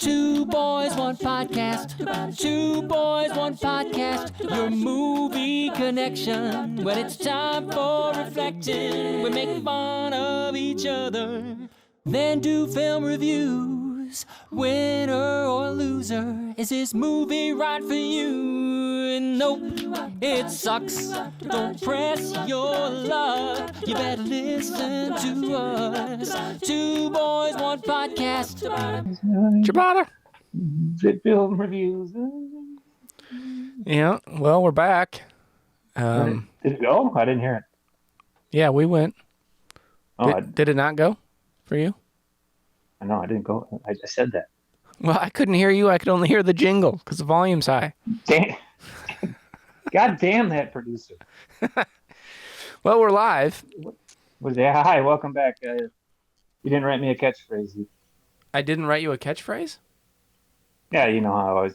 Two boys, one podcast. Two boys, one podcast. Your movie connection. When it's time for reflecting, we make fun of each other. Then do film reviews. Winner or loser. Is this movie right for you? Nope, it sucks. Don't press your luck. You better listen to us. Two boys, one podcast. Ciabatta. Film reviews. Yeah, well, we're back. Did it go? I didn't hear it. Yeah, we went. Oh, Did it not go for you? No, I didn't go. I said that. Well, I couldn't hear you. I could only hear the jingle because the volume's high. Damn. God damn that producer. Well, we're live. Hi, welcome back. You didn't write me a catchphrase. I didn't write you a catchphrase? Yeah, you know how I always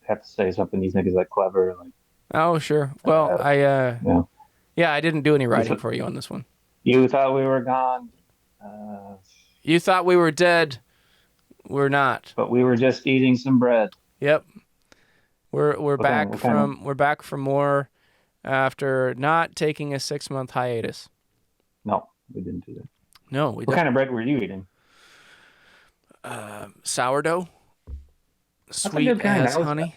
have to say something these niggas like clever. Like, Oh, sure. Well, yeah, I didn't do any writing for you on this one. You thought we were gone. You thought we were dead. We're not. But we were just eating some bread. Yep. We're back from more after not taking a 6-month hiatus. No, we didn't do that. No, What kind of bread were you eating? Sourdough. Sweet as honey.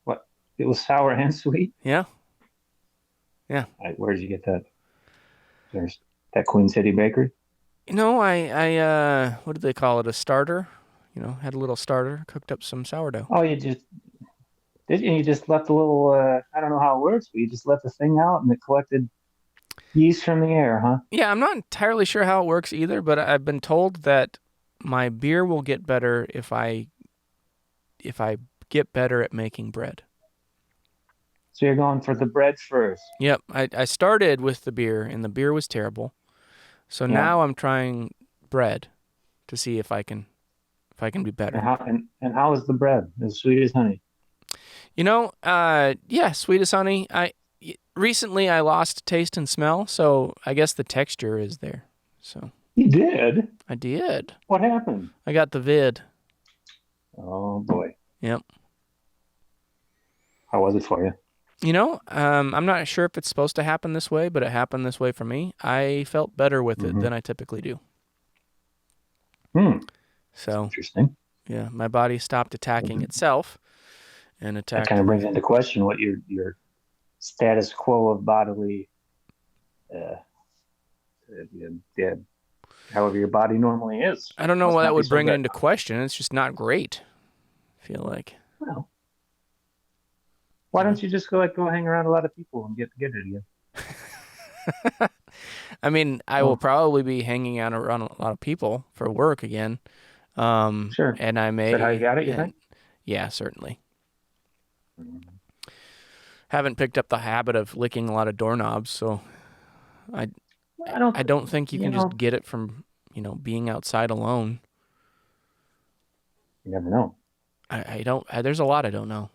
What? It was sour and sweet? Yeah. Yeah. Where did you get that? There's that Queen City Bakery? You know, I what did they call it? A starter? You know, had a little starter, cooked up some sourdough. Oh, you just left a little, I don't know how it works, but you just left the thing out and it collected yeast from the air, huh? Yeah, I'm not entirely sure how it works either, but I've been told that my beer will get better if I get better at making bread. So you're going for the bread first. Yep, I started with the beer, and the beer was terrible. So now I'm trying bread to see if I can be better. And how is the bread? As sweet as honey? You know, yeah, sweet as honey. Recently I lost taste and smell, so I guess the texture is there. So you did? I did. What happened? I got the vid. Oh boy. Yep. How was it for you? You know, I'm not sure if it's supposed to happen this way, but it happened this way for me. I felt better with it than I typically do. So that's interesting. Yeah, my body stopped attacking itself and attacked. That kind of brings into question what your status quo of bodily, however your body normally is. I don't know why that would bring it into question. It's just not great, I feel like. Well, why don't you just go hang around a lot of people and get it again? I mean, I will probably be hanging out around a lot of people for work again. Sure. And I may. Is that how you got it, you think? Yeah, certainly. Haven't picked up the habit of licking a lot of doorknobs, so I don't think you can just get it from, being outside alone. You never know. There's a lot I don't know,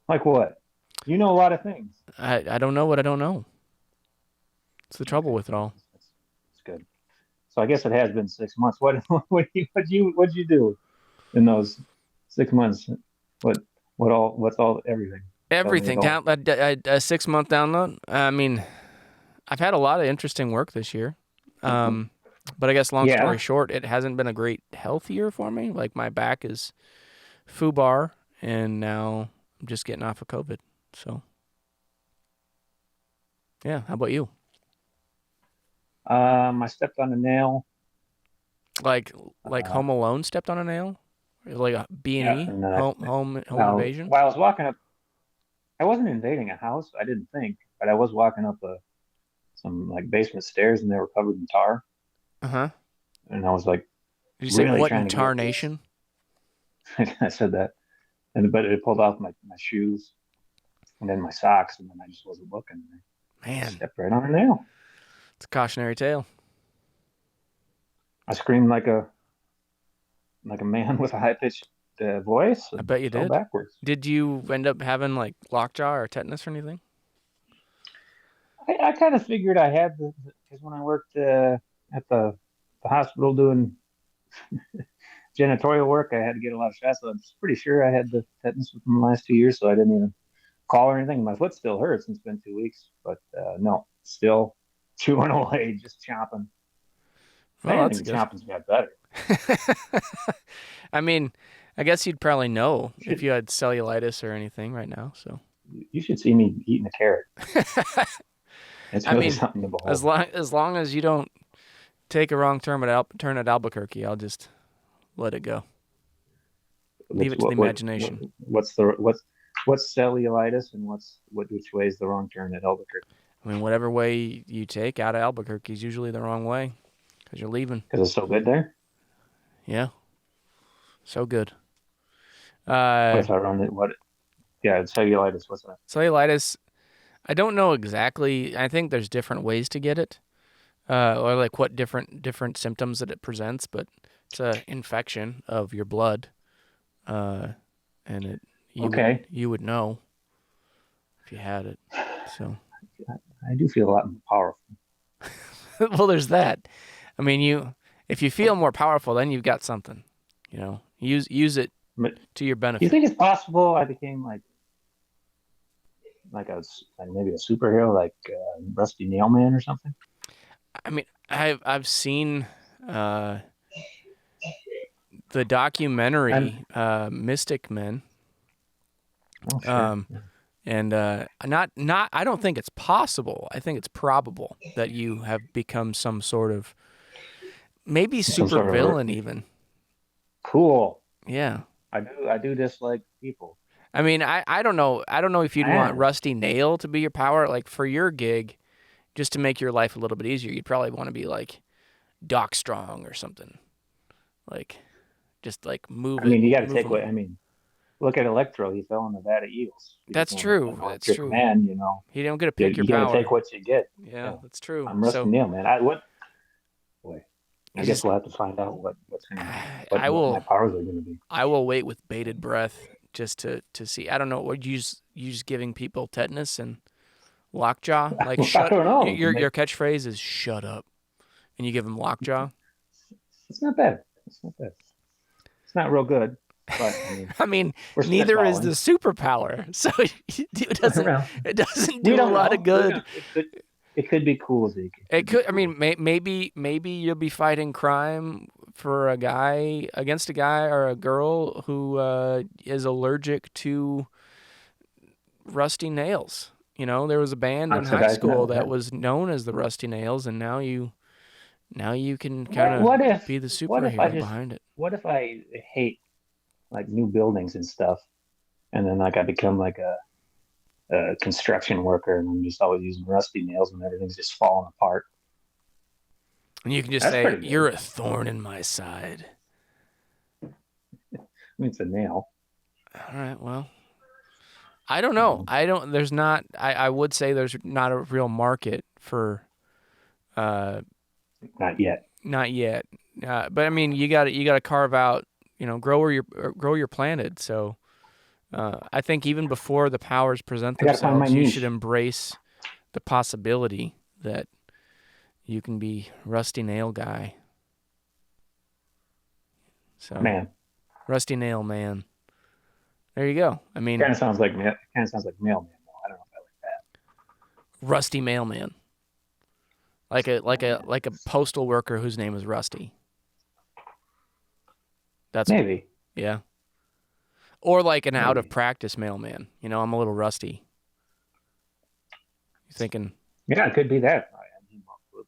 Like what? You know a lot of things. I don't know what I don't know. It's the trouble with it all. It's good. So I guess it has been 6 months. What'd you do in those 6 months? What's everything? Everything down a 6-month download. I mean, I've had a lot of interesting work this year. But I guess long story short, it hasn't been a great health year for me. Like my back is foobar, and now I'm just getting off of COVID. So, yeah. How about you? I stepped on a nail. Like Home Alone stepped on a nail? Like a B&E? Home invasion? While I was walking up, I wasn't invading a house, I didn't think, but I was walking up some basement stairs and they were covered in tar. Uh-huh. And I was like, did you say what in Tar Nation? I said that. But it pulled off my shoes and then my socks, and then I just wasn't looking. Man. I stepped right on a nail. It's a cautionary tale. I screamed like a man with a high-pitched voice. I bet you did. Backwards. Did you end up having lockjaw or tetanus or anything? I kind of figured I had because when I worked at the hospital doing janitorial work. I had to get a lot of shots. So I'm pretty sure I had the tetanus within the last 2 years, so I didn't even call or anything. My foot still hurts. It's been 2 weeks, but no, still chewing away, just chomping. Well, I think chomping's got better. I mean, I guess you'd probably know if you had cellulitis or anything right now. So you should see me eating a carrot. It's really something to behold. As long as you don't take a wrong turn at Albuquerque, I'll just let it go. Leave it to the imagination. What's cellulitis and which way is the wrong turn at Albuquerque? I mean, whatever way you take out of Albuquerque is usually the wrong way because you're leaving. Because it's so good there? Yeah. So good. What if I run it? Yeah, cellulitis. What's that? Cellulitis, I don't know exactly. I think there's different ways to get it, or like what different symptoms that it presents. But it's an infection of your blood, and you would know if you had it. So I do feel a lot more powerful. Well, there's that. I mean, if you feel more powerful, then you've got something. Use it to your benefit. Do you think it's possible I became like maybe a superhero, like Rusty Nailman or something? I mean, I've seen the documentary Mystic Men. Oh, sure. And not I don't think it's possible. I think it's probable that you have become some sort of maybe super villain even. Cool. Yeah. I do dislike people. I mean, I don't know if you'd want Rusty Nail to be your power. Like for your gig, just to make your life a little bit easier, you'd probably want to be like Doc Strong or something. Like just like move. I mean, you got to take away. I mean, look at Electro. He fell in the vat of eels. That's true. That's true. Man, he don't get to pick your power. You got to take what you get. Yeah, that's true. I'm Rusty Nail, man. I guess we'll have to find out what my powers are going to be. I will wait with bated breath just to see. I don't know. What you just giving people tetanus and lockjaw? Like I don't know. Your catchphrase is "shut up," and you give them lockjaw. It's not bad. It's not real good. But I mean neither is the superpower, so it doesn't do a lot of good. It could be cool, Zeke. It could. I mean, maybe you'll be fighting crime for against a guy or a girl who is allergic to rusty nails. There was a band in high school that was known as the Rusty Nails, and now you can kind of be the superhero behind it. What if I hate like new buildings and stuff, and then like I become like a construction worker, and I'm just always using rusty nails, and everything's just falling apart. And you can just say, "You're a thorn in my side." I mean, it's a nail. All right. Well, I don't know. I would say there's not a real market for. Not yet. Not yet. But I mean, you got to carve out. Grow where you're planted. So. I think even before the powers present themselves, you should embrace the possibility that you can be Rusty Nail Guy. So, man, Rusty Nail Man. There you go. I mean, kind of sounds like mailman. Though. I don't know if I like that. Rusty Mailman, like a postal worker whose name is Rusty. That's maybe. Yeah. Or like an out-of-practice mailman. I'm a little rusty. You thinking? Yeah, it could be that.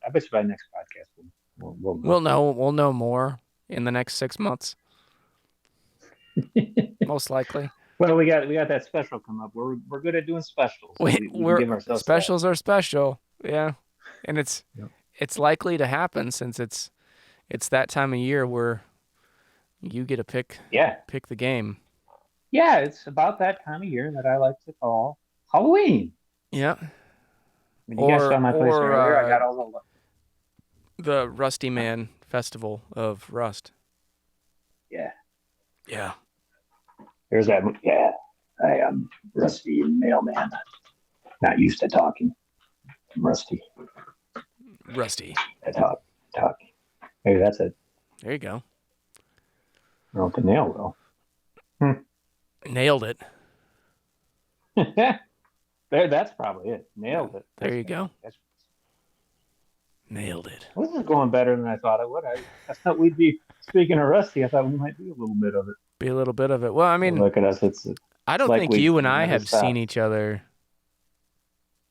I bet you by next podcast we'll know more in the next 6 months. Most likely. Well, we got that special come up. We're good at doing specials. We give ourselves specials are special. Yeah, and it's likely to happen since it's that time of year where you get to pick the game. Yeah, it's about that time of year that I like to call Halloween. Yeah. When you guys saw my place earlier, I got all the Rusty Man Festival of Rust. Yeah. Yeah. There's that. Yeah. I am Rusty Mailman. Not used to talking. I'm Rusty. Rusty. I talk. Maybe that's it. There you go. Well, the nail though. Nailed it. That's probably it. Nailed it. There you go. Nailed it. Well, this is going better than I thought it would. I thought we'd be, speaking of Rusty, I thought we might be a little bit of it. Be a little bit of it. Well, I mean, look at us. I don't like think you and I have seen each other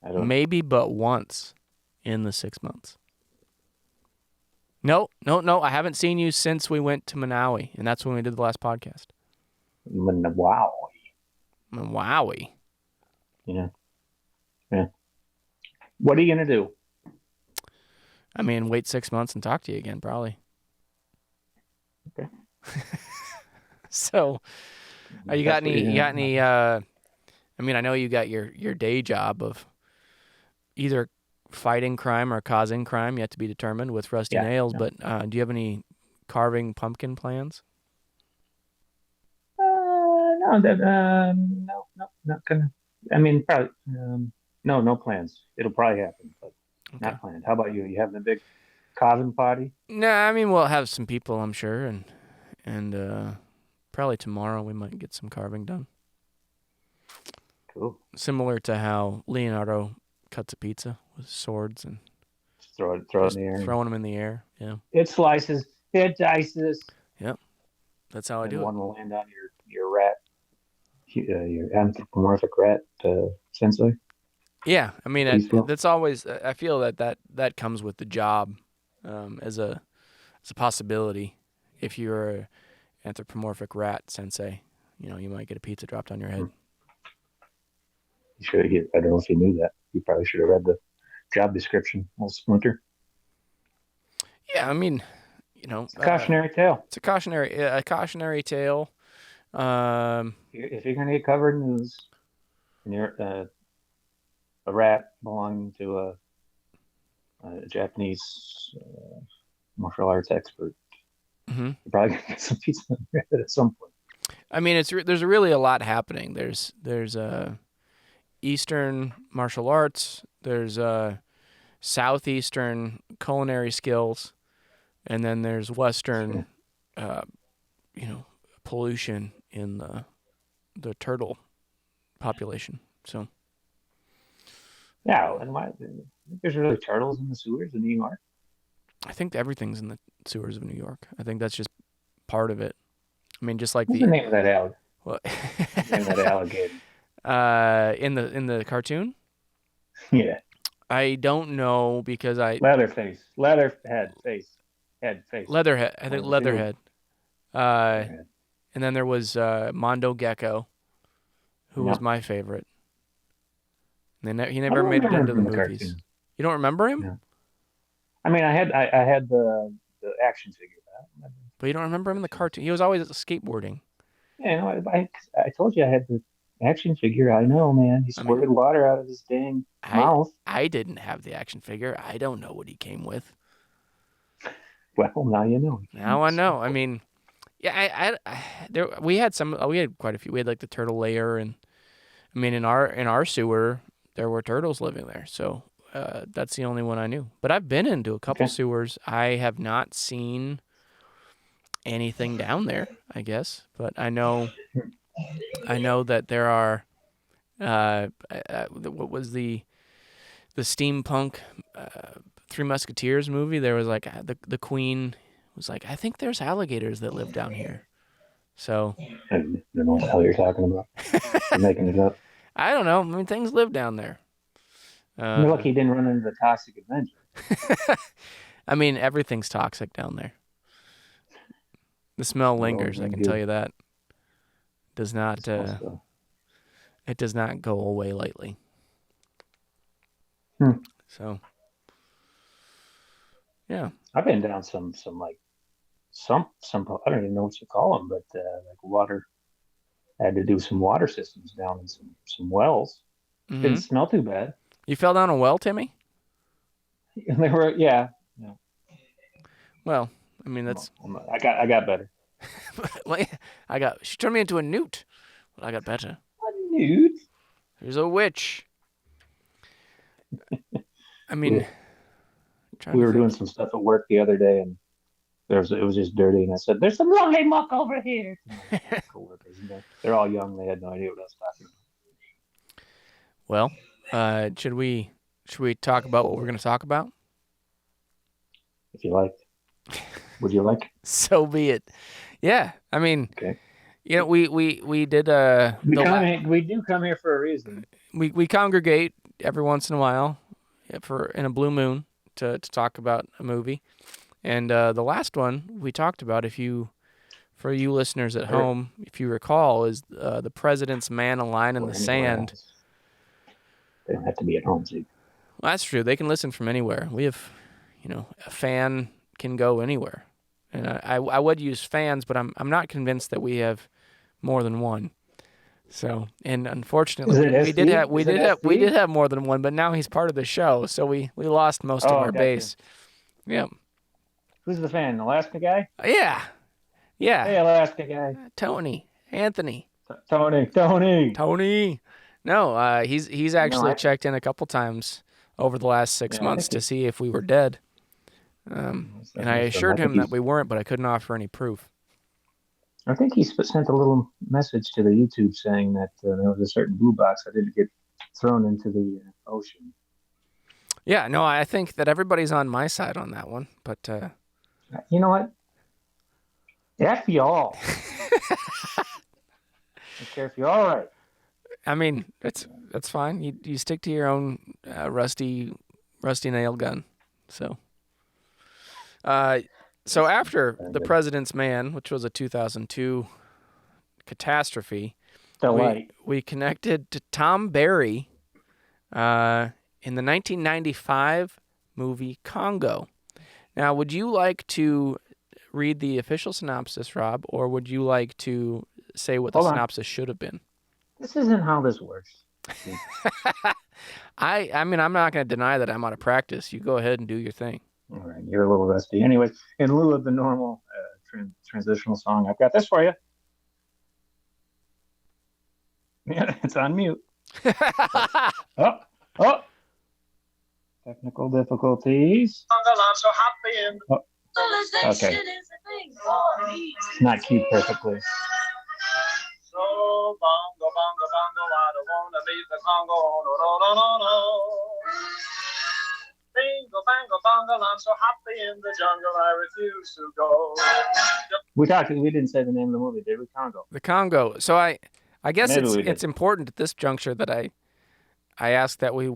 maybe but once in the 6 months. No. I haven't seen you since we went to Malawi, and that's when we did the last podcast. Malawi. Yeah. What are you going to do? I mean, wait 6 months and talk to you again, probably. Okay. So, you got any? I mean, I know you got your day job of either fighting crime or causing crime, yet to be determined, with Rusty Nails. No. But do you have any carving pumpkin plans? No, not gonna. I mean, probably no plans. It'll probably happen, but not planned. How about you? You having a big carving party? No, I mean, we'll have some people, I'm sure, and probably tomorrow we might get some carving done. Cool. Similar to how Leonardo cuts a pizza with swords and just throw it in the air. Throwing them in the air, yeah. It slices, it dices. Yep. That's how I do it. One will land on your rat, your anthropomorphic rat sensei. Yeah, I mean, that's always. I feel that comes with the job, as a possibility. If you're an anthropomorphic rat sensei, you might get a pizza dropped on your head. You should. I don't know if you knew that. You probably should have read the job description, little splinter. Yeah, I mean, it's a cautionary tale. It's a cautionary tale. If you're gonna get covered in news, and you're a rat belonging to a Japanese martial arts expert, you're probably gonna get some pizza at some point. I mean, there's really a lot happening. There's Eastern martial arts. There's Southeastern culinary skills, and then there's Western, pollution in the turtle population. So. Yeah, and there's really turtles in the sewers in New York. I think everything's in the sewers of New York. I think that's just part of it. I mean, just like What's the name of that alligator? What? What's the name of that alligator? In the cartoon? Yeah. I don't know because Leatherhead face. Leatherhead. I think Leatherhead. And then there was Mondo Gecko, who was my favorite. And he never made it into the movies. Cartoon. You don't remember him? No. I mean, I had the action figure. But you don't remember him in the cartoon? He was always skateboarding. Yeah, I told you I had the action figure. I know, man. He squirted water out of his dang mouth. I didn't have the action figure. I don't know what he came with. Well, now you know. Now I know. I mean, yeah, we had quite a few. We had like the turtle lair, and I mean, in our sewer there were turtles living there. So that's the only one I knew. But I've been into a couple sewers. I have not seen anything down there, I guess. But I know that there are. What was the steampunk Three Musketeers movie? There was like the Queen was like, I think there's alligators that live down here. So I don't know what the hell you're talking about. You're making it up. I don't know. I mean, things live down there. You're lucky you didn't run into the Toxic Avenger. I mean, everything's toxic down there. The smell lingers. I can tell you that. Does not. It does not go away lightly. So. Yeah. I've been down some like some I don't even know what you call them, but like water. I had to do some water systems down in some wells. Mm-hmm. Didn't smell too bad. You fell down a well, Timmy? They were, yeah. Well, I mean that's. I got better. She turned me into a newt. Well, I got better. A newt? There's a witch. I mean, we were doing some stuff at work the other day, and It was just dirty, and I said, "There's some lovely muck over here." To my coworkers, and they're all young; they had no idea what I was talking Well, should we talk about what we're going to talk about? about. If you like, would you like? So be it. Yeah, I mean, Okay. you know, we did We do come here for a reason. we congregate every once in a while in a blue moon to talk about a movie. And the last one we talked about, for you listeners at home, if you recall, is The President's Man, A Line in the Sand. They don't have to be at home, too. Well, that's true. They can listen from anywhere. We have, a fan can go anywhere. And I would use fans, but I'm not convinced that we have more than one. So, and unfortunately, we did have more than one, but now he's part of the show, so we lost most of our base. Yeah. Who's the fan? Alaska guy? Yeah. Hey, Alaska guy. Tony. Anthony. Tony. No, he's actually checked in a couple times over the last 6 months to see if we were dead. And I assured him that we weren't, but I couldn't offer any proof. I think he sent a little message to the YouTube saying that there was a certain blue box that didn't get thrown into the ocean. Yeah, no, I think that everybody's on my side on that one, but... You know what? F y'all. I don't care if you're all right. I mean, that's fine. You stick to your own rusty nail gun. So after The President's Man, which was a 2002 catastrophe, we connected to Tom Barry in the 1995 movie Congo. Now, would you like to read the official synopsis, Rob, or would you like to say what the synopsis should have been? This isn't how this works. I mean, I'm not going to deny that I'm out of practice. You go ahead and do your thing. All right, you're a little rusty. Anyways, in lieu of the normal transitional song, I've got this for you. Yeah, it's on mute. Oh. Technical difficulties. Oh. Okay. It's not cued perfectly. So bongo, bongo, bongo, I don't wanna leave the Congo, no. Bingo, bango, bongo, I'm so happy in the jungle, I refuse to go. We didn't say the name of the movie, did we? Congo. The Congo. So I guess it's important at this juncture that I asked that we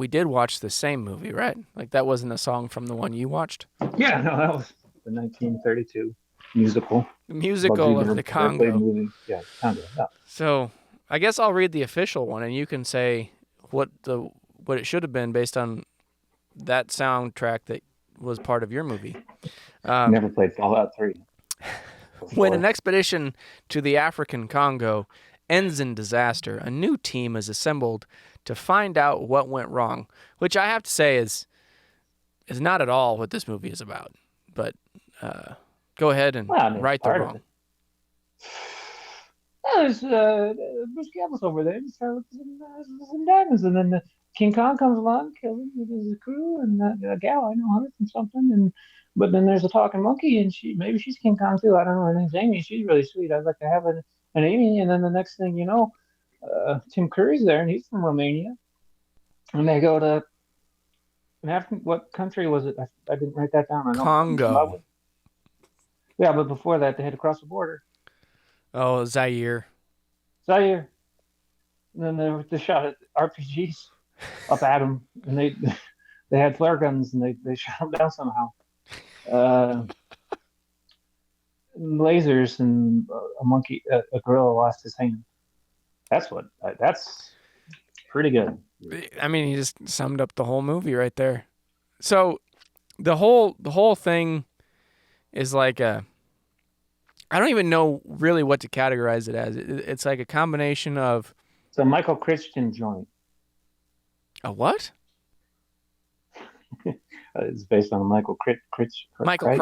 did watch the same movie, right? Like that wasn't a song from the one you watched? Yeah, no, that was the 1932 musical. The musical of the Congo. Movie. Yeah, Congo. Yeah. So I guess I'll read the official one, and you can say what it should have been based on that soundtrack that was part of your movie. Never played Fallout 3. When an expedition to the African Congo ends in disaster, a new team is assembled to find out what went wrong, which I have to say is not at all what this movie is about. But go ahead and right the wrong. There's Bruce Campbell's over there. He's trying to look for some diamonds, and then the King Kong comes along, kills him with his crew, and a gal I know, 100 and something. But then there's a talking monkey, and maybe she's King Kong too. I don't know. Her name's Amy. She's really sweet. I'd like to have an Amy. And then the next thing you know, Tim Curry's there, and he's from Romania. And they go to what country was it? I didn't write that down. Congo. Yeah, but before that, they had to cross the border. Oh, Zaire. And then they shot at RPGs up at them, and they had flare guns, and they shot them down somehow. Lasers, and a gorilla lost his hand. That's pretty good. I mean, he just summed up the whole movie right there. So the whole thing is like I don't even know really what to categorize it as. It's like a combination of... It's a Michael Crichton joint. A what? It's based on Michael Crichton. Michael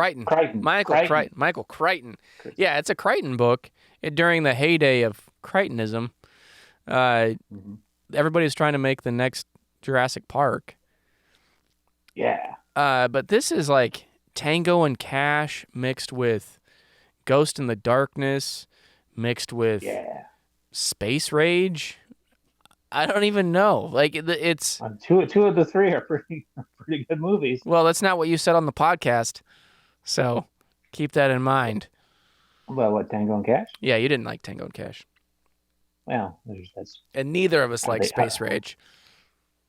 Crichton. Yeah, it's a Crichton book during the heyday of Crichtonism. Everybody's trying to make the next Jurassic Park. Yeah. But this is like Tango and Cash mixed with Ghost in the Darkness mixed with Space Rage. I don't even know. Like it's two of the three are pretty good movies. Well, that's not what you said on the podcast, so keep that in mind. Well, what, Tango and Cash? Yeah, you didn't like Tango and Cash. Well, and neither of us like Space Rage.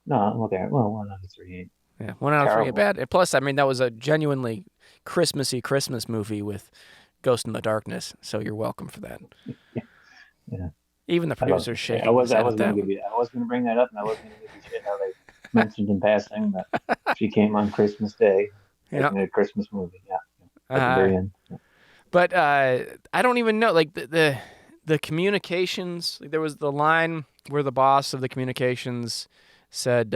No, okay. Well, 1 out of 3 ain't. Yeah, 1 out of 3 ain't bad. And plus, I mean, that was a genuinely Christmassy Christmas movie with Ghost in the Darkness, so you're welcome for that. Yeah. Even the producer's shaking. I was going to bring that up, and I wasn't going to give you shit how they mentioned in passing that she came on Christmas Day, making a Christmas movie. Yeah, at the very end. Yeah. But I don't even know, like the communications. Like, there was the line where the boss of the communications said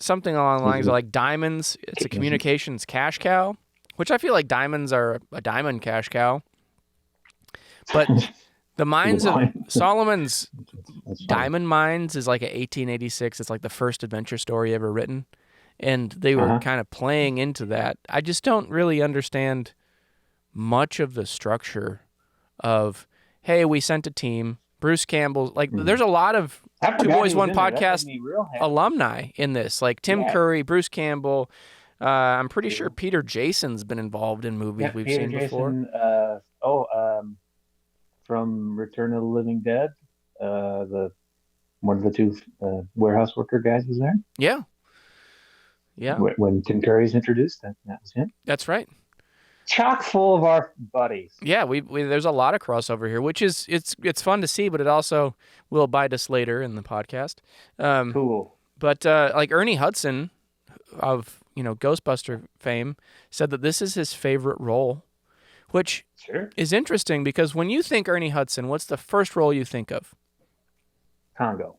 something along the lines of like diamonds. It's a communications cash cow, which I feel like diamonds are a diamond cash cow. But the mines of Solomon's Diamond Mines is like a 1886. It's like the first adventure story ever written. And they were kind of playing into that. I just don't really understand much of the structure of, hey, we sent a team. Bruce Campbell, like there's a lot of Two Boys, One Podcast alumni in this. Like Tim Curry, Bruce Campbell. I'm pretty sure Peter Jason's been involved in movies we've seen before. From Return of the Living Dead, one of the two warehouse worker guys was there. Yeah. Yeah. When Tim Curry's introduced, that was him. That's right. Chock full of our buddies. Yeah, we there's a lot of crossover here, which is it's fun to see, but it also will bite us later in the podcast. Cool. But like Ernie Hudson of Ghostbuster fame said that this is his favorite role. Which is interesting because when you think Ernie Hudson, what's the first role you think of? Congo.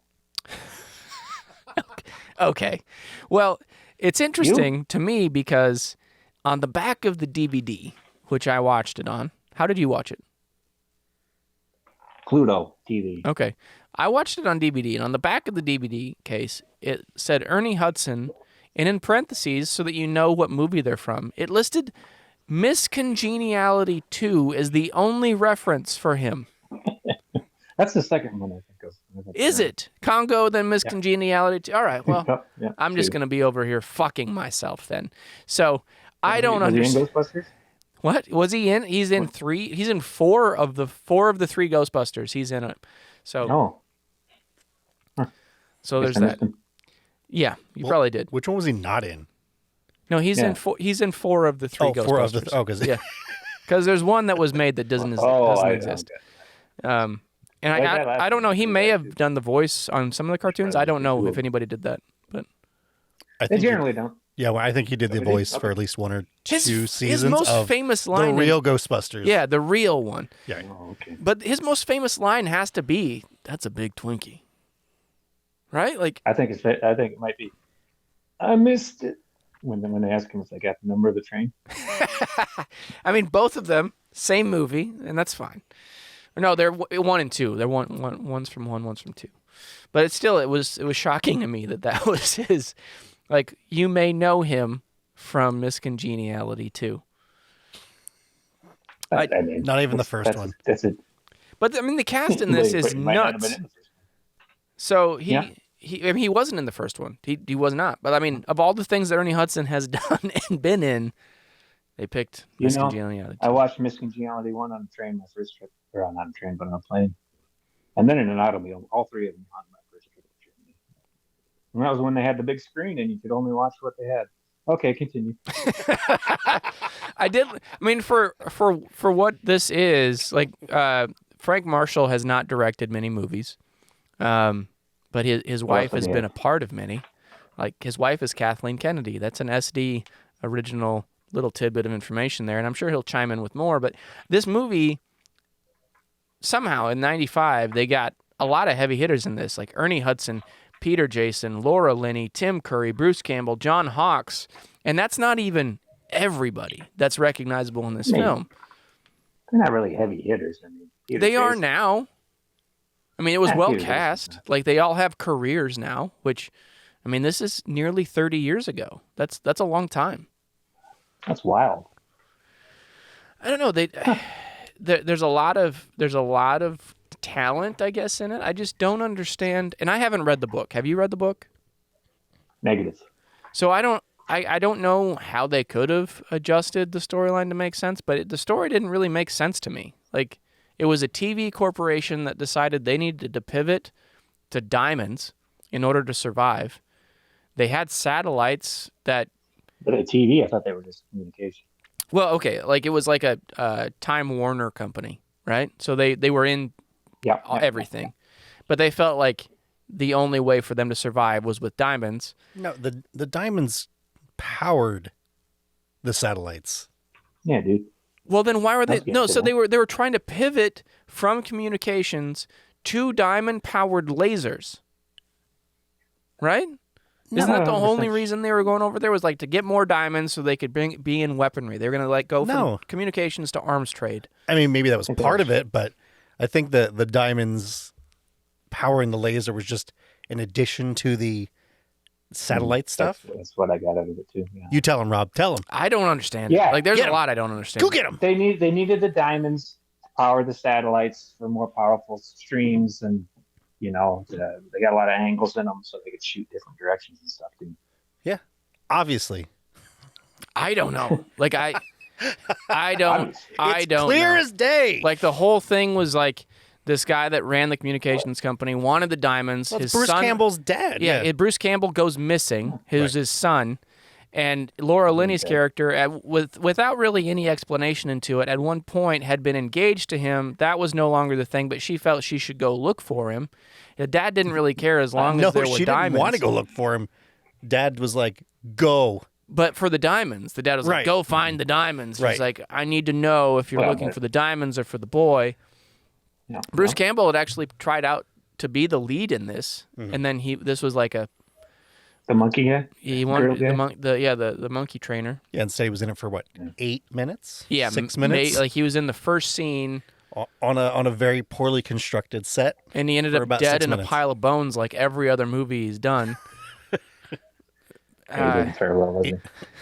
Okay. Well, it's interesting to me because on the back of the DVD, which I watched it on, how did you watch it? Pluto TV. Okay. I watched it on DVD, and on the back of the DVD case, it said Ernie Hudson, and in parentheses, so that you know what movie they're from, it listed Miss Congeniality 2 is the only reference for him. That's the second one I think of. Is it? Congo, then Miss Congeniality 2? All right, well, I'm just going to be over here fucking myself then. So, I don't understand. Was he in Ghostbusters? What? Was he in? He's in 3. He's in 4 of the 3 Ghostbusters. He's in it. So, so there's that. Yeah, you probably did. Which one was he not in? No, he's in 4. He's in 4 of the 3 Ghostbusters. 4 of the because there's one that was made that doesn't exist. And I don't know. He may have done the voice on some of the cartoons. I don't know if anybody did that, but they generally don't. Yeah, well, I think he did the voice for at least 1 or 2 seasons. His most famous line, the real Ghostbusters. Yeah, the real one. Yeah. Oh, okay. But his most famous line has to be, "That's a big Twinkie," right? Like I think it might be. I missed it. When they ask him if they got the number of the train. I mean, both of them, same movie, and that's fine. No, they're 1 and 2. They're one's from 1, one's from 2. But it was shocking to me that was his. Like, you may know him from Miss Congeniality 2. I mean, not even the first one. That's it. But I mean, the cast in this is nuts. So he wasn't in the first one. He was not. But I mean, of all the things that Ernie Hudson has done and been in, they picked Miss Congeniality. I watched Miss Congeniality 1 on a train my first trip, or not a train, but on a plane, and then in an automobile. All 3 of them on my first trip. And that was when they had the big screen and you could only watch what they had. Okay, continue. I mean, for what this is, like Frank Marshall has not directed many movies. But his wife has been a part of many. Like, his wife is Kathleen Kennedy. That's an SD original little tidbit of information there, and I'm sure he'll chime in with more. But this movie, somehow in '95, they got a lot of heavy hitters in this, like Ernie Hudson, Peter Jason, Laura Linney, Tim Curry, Bruce Campbell, John Hawkes, and that's not even everybody that's recognizable in this film. They're not really heavy hitters. I mean, they are now. I mean, it was well cast. Like, they all have careers now, which, I mean, this is nearly 30 years ago. That's a long time. That's wild. I don't know. There's a lot of talent, I guess, in it. I just don't understand. And I haven't read the book. Have you read the book? Negative. So I don't know how they could have adjusted the storyline to make sense, but the story didn't really make sense to me. Like, it was a TV corporation that decided they needed to pivot to diamonds in order to survive. They had satellites that... But at TV, I thought they were just communication. Well, okay, like it was like a Time Warner company, right? So they were in everything. But they felt like the only way for them to survive was with diamonds. No, the diamonds powered the satellites. Yeah, dude. Well, then why were they... No, so they were trying to pivot from communications to diamond-powered lasers. Right? Isn't that the only reason they were going over there was like to get more diamonds so they could be in weaponry? They were going to like go from communications to arms trade. I mean, maybe that was part of it, but I think the diamonds powering the laser was just an addition to the satellite stuff. That's what I got out of it too. Yeah. You tell him, Rob. Tell him. I don't understand. Yeah, like there's a lot I don't understand. Go get him. They needed the diamonds to power the satellites for more powerful streams, and they got a lot of angles in them, so they could shoot different directions and stuff too. Yeah, obviously. I don't know. Like I don't. It's clear as day. Like the whole thing was like this guy that ran the communications company wanted the diamonds. Well, his Bruce son, Campbell's dad. Yeah, Bruce Campbell goes missing. Who's his son. And Laura Linney's character, without really any explanation into it, at one point had been engaged to him. That was no longer the thing, but she felt she should go look for him. The dad didn't really care as long as there were diamonds. No, she didn't want to go look for him. Dad was like, go. But for the diamonds, the dad was like, go find the diamonds. He's like, I need to know if you're looking for the diamonds or for the boy. No, Bruce Campbell had actually tried out to be the lead in this, and then this was like the monkey guy. He wanted the monkey trainer. Yeah, and say he was in it for what, 8 minutes? Yeah, 6 minutes. Like he was in the first scene on a very poorly constructed set, and he ended up dead in a pile of bones, like every other movie he's done.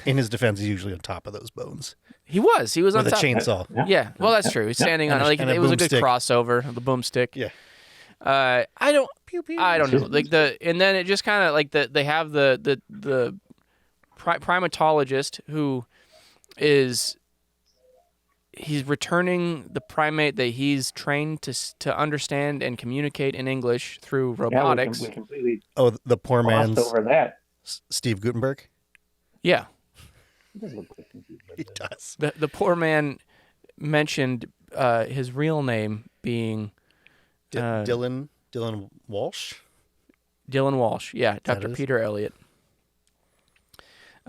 In his defense, he's usually on top of those bones. He was with on a top. chainsaw. Yeah, well, that's true. He's standing on like it was a good crossover of the boomstick. Yeah. I don't know. Like and then it just kind of like they have the primatologist who he's returning the primate that he's trained to understand and communicate in English through robotics. We completely the poor man's over that. Steve Gutenberg. Yeah, He does look like Gutenberg. He does. the poor man mentioned his real name being Dylan Walsh. Dylan Walsh, yeah, Dr. Peter Elliott.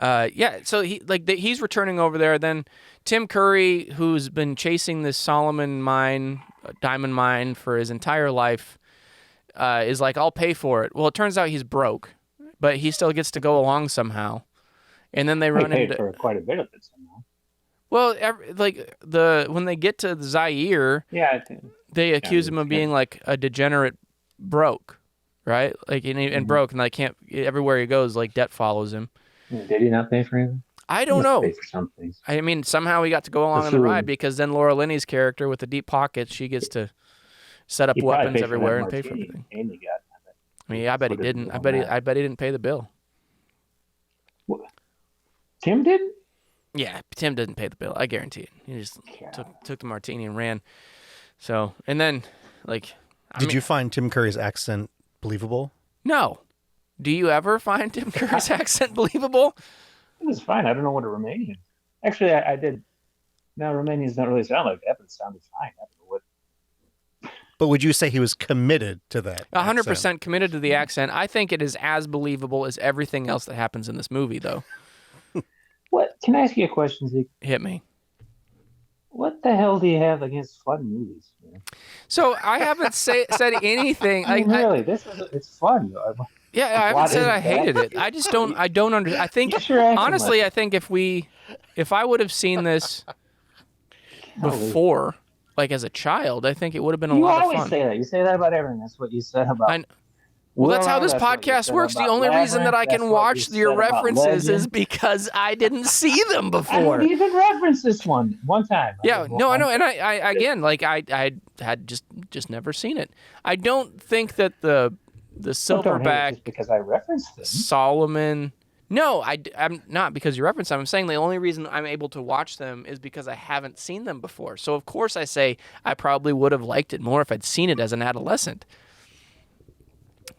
So he's returning over there. Then Tim Curry, who's been chasing this diamond mine for his entire life, is like, I'll pay for it. Well, it turns out he's broke, but he still gets to go along somehow. And then they run into for quite a bit of it somehow. Well, when they get to Zaire, they accuse him of being like a degenerate broke, right? Like and broke, and like can't everywhere he goes, like debt follows him. Did he not pay for anything? I don't know. Pay for some things. I mean, somehow he got to go along on the ride because then Laura Linney's character with the deep pockets, she gets to set up weapons everywhere and pay for everything. And he got. I mean, I bet he didn't. I bet he didn't pay the bill. What? Tim didn't? Yeah, Tim didn't pay the bill. I guarantee it. He just took the martini and ran. So, and then, Did you find Tim Curry's accent believable? No. Do you ever find Tim Curry's accent believable? It was fine. I don't know what a Romanian. Actually, I did. No, Romanians don't really sound like that, but it sounded fine. I don't know what. But would you say he was committed to that? 100% committed to the accent. I think it is as believable as everything else that happens in this movie, though. What? Can I ask you a question, Zeke? Hit me. What the hell do you have against fun movies? Man? So I haven't said anything. Really, it's fun. Yeah, I haven't said I hated it. I just don't. I don't understand. I think honestly, I think if I would have seen this before, like as a child, I think it would have been a lot of fun. You always say that. You say that about everything. That's what you said about Well, that's how this podcast works. The only reason that I can watch your references is because I didn't see them before. I didn't even reference this one time. Yeah, no, I know, and I again, like I had just never seen it. I don't think that the silverback just because I referenced them. Solomon. No, I'm not because you referenced them. I'm saying the only reason I'm able to watch them is because I haven't seen them before. So of course I say I probably would have liked it more if I'd seen it as an adolescent.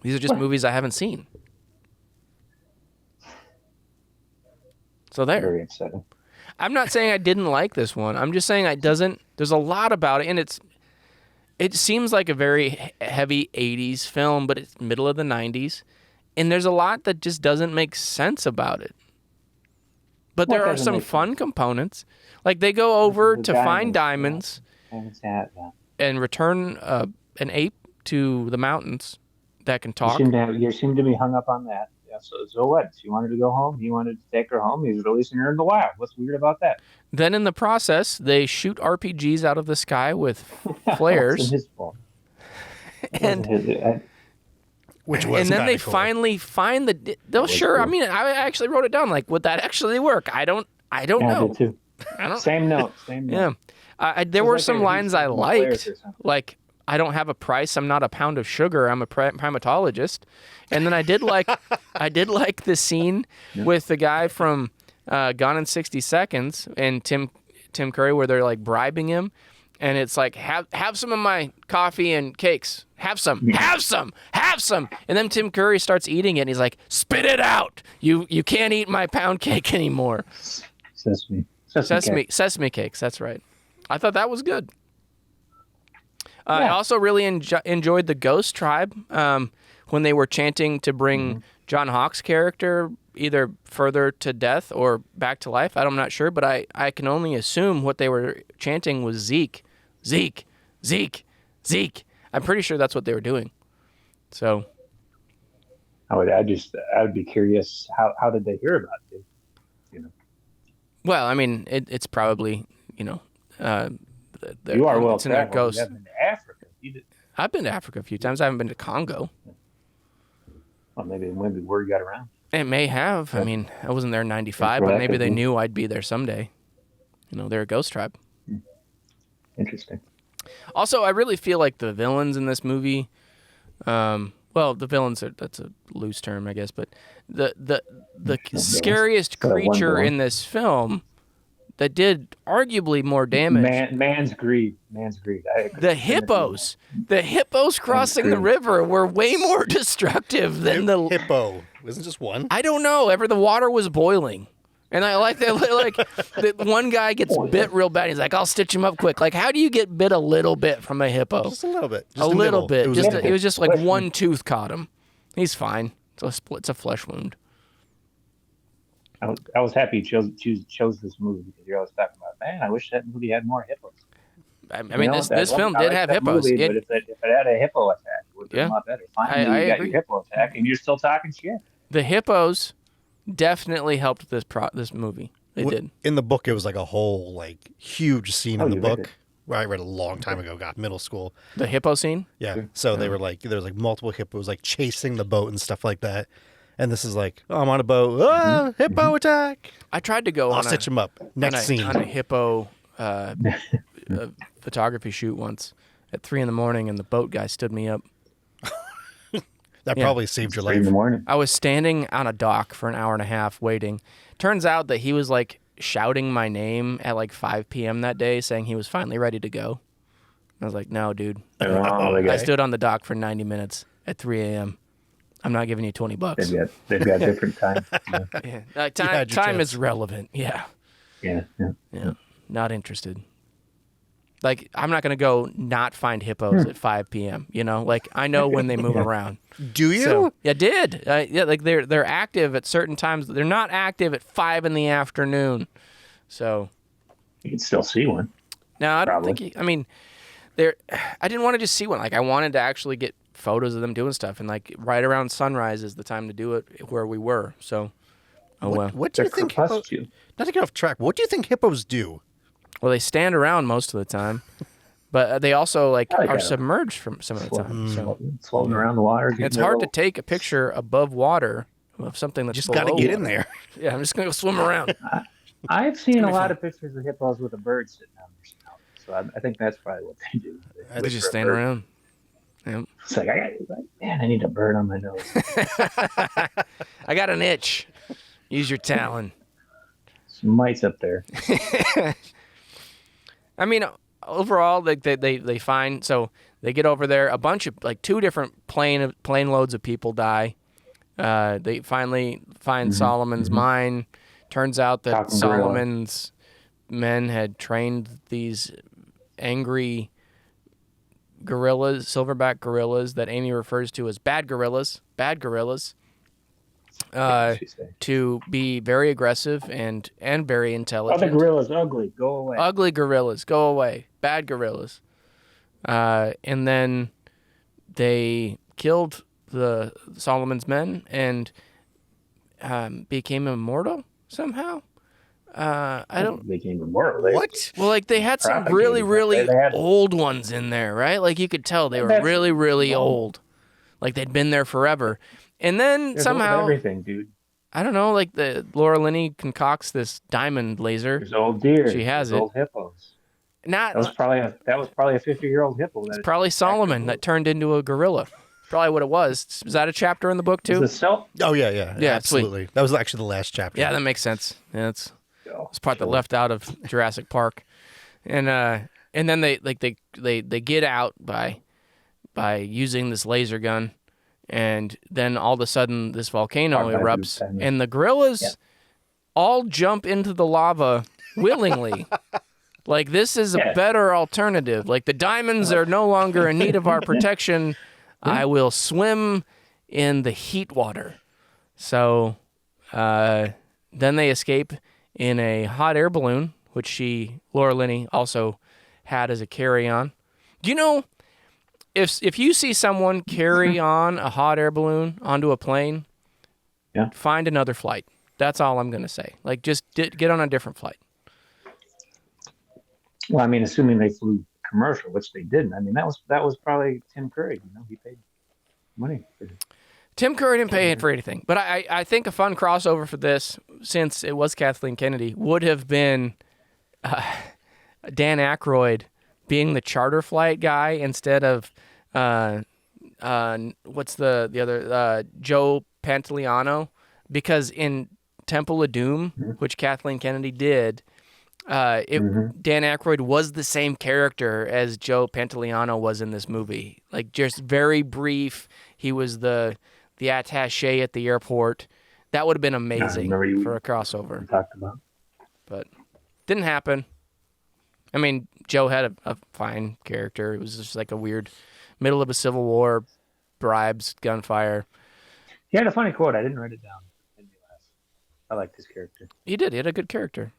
These are just movies I haven't seen. So there. Very upsetting. I'm not saying I didn't like this one. I'm just saying there's a lot about it, and it seems like a very heavy 80s film, but it's middle of the 90s, and there's a lot that just doesn't make sense about it. But there are some fun components. Like they go over to find diamonds and return an ape to the mountains that can talk. You seem to be hung up on that. Yeah, so what? She wanted to go home. He wanted to take her home. He was releasing her in the wild. What's weird about that? Then in the process, they shoot RPGs out of the sky with flares. It's his fault. And which was and then they cool. finally find the. They'll sure. Cool. I mean, I actually wrote it down. Like, would that actually work? I don't know. I did too. Same note. Yeah. There were some lines I liked, like. I don't have a price. I'm not a pound of sugar. I'm a primatologist. And then I did like the scene with the guy from Gone in 60 Seconds and Tim Curry where they're like bribing him. And it's like, have some of my coffee and cakes. Have some. And then Tim Curry starts eating it and he's like, spit it out. You can't eat my pound cake anymore. Sesame cakes. That's right. I thought that was good. I also really enjoyed the Ghost Tribe when they were chanting to bring John Hawke's character either further to death or back to life. I'm not sure, but I can only assume what they were chanting was Zeke, Zeke, Zeke, Zeke. I'm pretty sure that's what they were doing. So I would be curious how did they hear about it? You know. Well, I mean, it's probably you are well it's in their ghost. You have been to Africa. I've been to Africa a few times. I haven't been to Congo. Well, maybe word got around. It may have. I mean, I wasn't there in 95, but maybe they knew I'd be there someday. They're a ghost tribe. Interesting. Also, I really feel like the villains in this movie, the villains that's a loose term, I guess, but the scariest creature in this film that did arguably more damage. Man's greed. The hippos crossing the river were way more destructive than the hippo. Wasn't just one? I don't know. The water was boiling, and I like that. Like the one guy gets bit real bad. He's like, "I'll stitch him up quick." Like, how do you get bit a little bit from a hippo? Just a little bit. Just a little bit. It was just like one tooth caught him. He's fine. It's a flesh wound. I was happy you chose this movie because you're always talking about, man, I wish that movie had more hippos. I mean, this film did have hippos. Movie, but if it had a hippo attack, it would have been a lot better. Finally, you got your hippo attack, and you're still talking shit. The hippos definitely helped this movie. They did. In the book, it was like a whole huge scene in the book. Where I read a long time ago, middle school. The hippo scene? Yeah. So they were there was multiple hippos chasing the boat and stuff like that. And this is like, I'm on a boat. Hippo attack. I tried to go I'll stitch him up. Next scene. On a hippo photography shoot once at 3 a.m, and the boat guy stood me up. That probably saved your life. 3 a.m. I was standing on a dock for an hour and a half waiting. Turns out that he was shouting my name at 5 p.m. that day, saying he was finally ready to go. I was like, no, dude. I stood on the dock for 90 minutes at 3 a.m. I'm not giving you $20. They've got different time. Yeah. Time is relevant. Yeah. Yeah. Not interested. I'm not going to go not find hippos at 5 p.m. I know when they move around. Do you? So, yeah, did. They're active at certain times. They're not active at 5 in the afternoon. So. You can still see one. No, I don't think. I didn't want to just see one. I wanted to actually get photos of them doing stuff, and right around sunrise is the time to do it where we were. So, what do you think? Not to get off track. What do you think hippos do? Well, they stand around most of the time, But they also I like are that. submerged from some of the time. So Floating around the water. it's hard to take a picture above water of something that's Just below got to get water. in there. Yeah, I'm just gonna go swim around. I've seen gonna a be lot fun. of pictures of hippos with a bird sitting on their snout. So I think that's probably what they do. They wait just for a stand bird. around. Yep. It's like, man, I need a bird on my nose. I got an itch. Use your talon. Some mites up there. I mean, overall, they find, so they get over there. A bunch of 2 different plane loads of people die. They finally find Solomon's mine. Turns out that Talking Solomon's men had trained these angry gorillas, silverback gorillas that Amy refers to as bad gorillas, to be very aggressive and very intelligent. Other gorillas ugly. Go away. Ugly gorillas, go away. Bad gorillas. And then they killed the Solomon's men and became immortal somehow. I don't. Became immortal. What? Well, they had some Propagated. really, really They had- old ones in there, right? You could tell they were That's- really, really old. They'd been there forever. And then There's somehow, everything, dude. I don't know, the Laura Linney concocts this diamond laser. There's old deer. She has There's it. Old hippos. Not. That was probably a 50-year-old hippo. It's probably Solomon that turned into a gorilla. Probably what it was. Was that a chapter in the book too? Oh yeah, Yeah, absolutely. That was actually the last chapter. Yeah, that makes sense. Yeah, it's part that left out of Jurassic Park, and then they get out by using this laser gun, and then all of a sudden this volcano erupts, and the gorillas all jump into the lava willingly. This is a better alternative. The diamonds are no longer in need of our protection. I will swim in the heat water. So then they escape in a hot air balloon, which Laura Linney, also had as a carry-on. If you see someone carry on a hot air balloon onto a plane, find another flight. That's all I'm going to say. Just get on a different flight. Well, I mean, assuming they flew commercial, which they didn't. I mean, that was probably Tim Curry. He paid money for it. Tim Curry didn't pay for anything. But I think a fun crossover for this, since it was Kathleen Kennedy, would have been Dan Aykroyd being the charter flight guy instead of what's the other Joe Pantoliano, because in Temple of Doom, which Kathleen Kennedy did, Dan Aykroyd was the same character as Joe Pantoliano was in this movie. Just very brief. He was the attaché at the airport. That would have been amazing for a crossover. Talked about, but didn't happen. I mean, Joe had a fine character. It was just a weird middle of a civil war, bribes, gunfire. He had a funny quote. I didn't write it down. I liked his character. He did. He had a good character.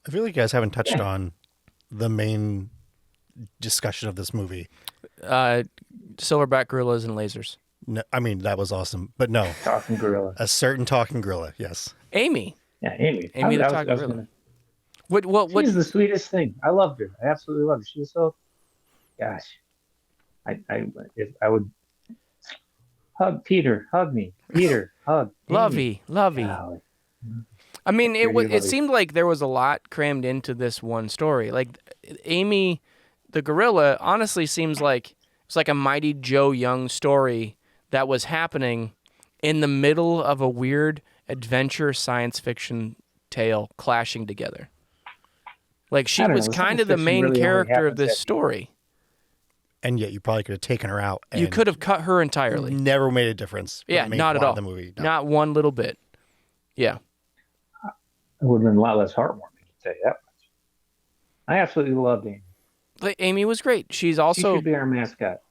I feel like you guys haven't touched on the main discussion of this movie. Silverback gorillas and lasers. No, I mean, that was awesome, but no. Talking gorilla. A certain talking gorilla, yes. Amy. Yeah, Amy. Amy the talking gorilla. What? She's the sweetest thing. I loved her. I absolutely loved her. She was so. Gosh, if I would hug Peter, hug me, Peter, hug. Lovey. Golly. I mean, it seemed like there was a lot crammed into this one story. Amy, the gorilla, honestly seems like it's like a Mighty Joe Young story that was happening in the middle of a weird adventure science fiction tale clashing together. She was kind of the main really character of this story. And yet you probably could have taken her out. You could have cut her entirely. Never made a difference. Yeah, not at all. The movie. No. Not one little bit. Yeah. It would have been a lot less heartwarming, to tell you that much. I absolutely loved Amy. Amy was great. She's She also should be our mascot.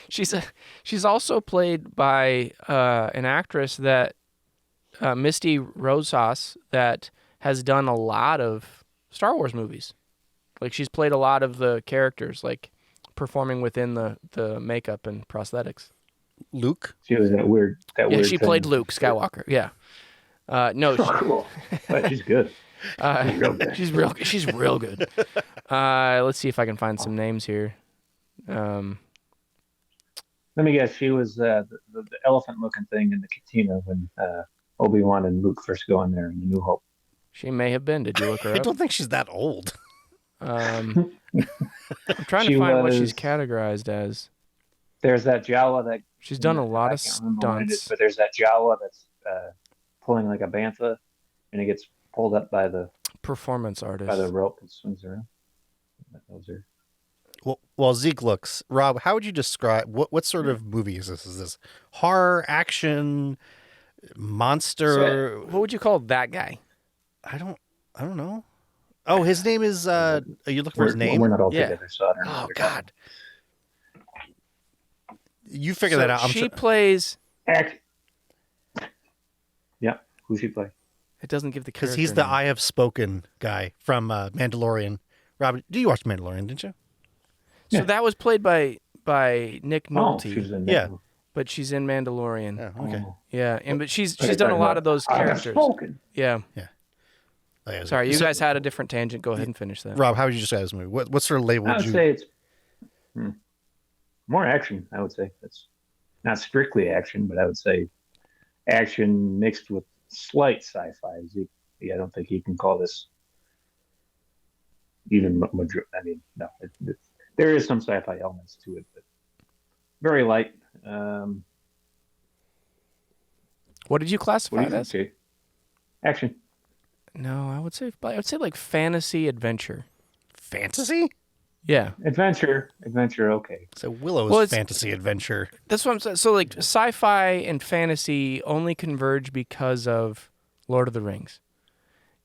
she's also played by an actress that Misty Rosas that has done a lot of Star Wars movies. She's played a lot of the characters, performing within the makeup and prosthetics. Luke? She was that weird. Yeah, she played Luke Skywalker. Yeah. No. Oh, cool. But she's good. She's real good. Let's see if I can find some names here. Let me guess. She was the elephant-looking thing in the cantina when Obi-Wan and Luke first go in there in the New Hope. She may have been. Did you look her I up? don't think she's that old. I'm trying to find what she's categorized as. There's that Jawa that she's done a lot of stunts. But there's that Jawa that's pulling like a bantha, and it gets pulled up by the performance artist by the rope and swings around. That was her. Well, while Zeke looks, Rob, how would you describe what sort of movie is this? Is this horror, action, monster? So, what would you call that guy? I don't know. Oh, his name is. Are you looking for his name? We're not all together, so I don't know. Oh God! You figure that out. She plays. Yeah, who she play? It doesn't give the character because he's the name. I Have Spoken guy from Mandalorian. Rob, do you watch Mandalorian? Didn't you? So Yeah. that was played by Nick Nolte. She was in Yeah. But she's in Mandalorian. Yeah. Okay. Yeah, but she's done a lot of those characters. Yeah. Oh, yeah, Sorry, you so, guys had a different tangent. Go ahead and finish that. Rob, how would you describe this movie? What sort of label I would would you? say it's more action. I would say it's not strictly action, but I would say action mixed with slight sci-fi. I don't think you can call this even. I mean, no, there is some sci-fi elements to it, but very light. What did you classify it as? Okay. Action. No, I would say like fantasy adventure. Fantasy? Yeah, Adventure. Okay. So Willow's Well, it's- fantasy adventure. that's what I'm saying. So like sci-fi and fantasy only converge because of Lord of the Rings,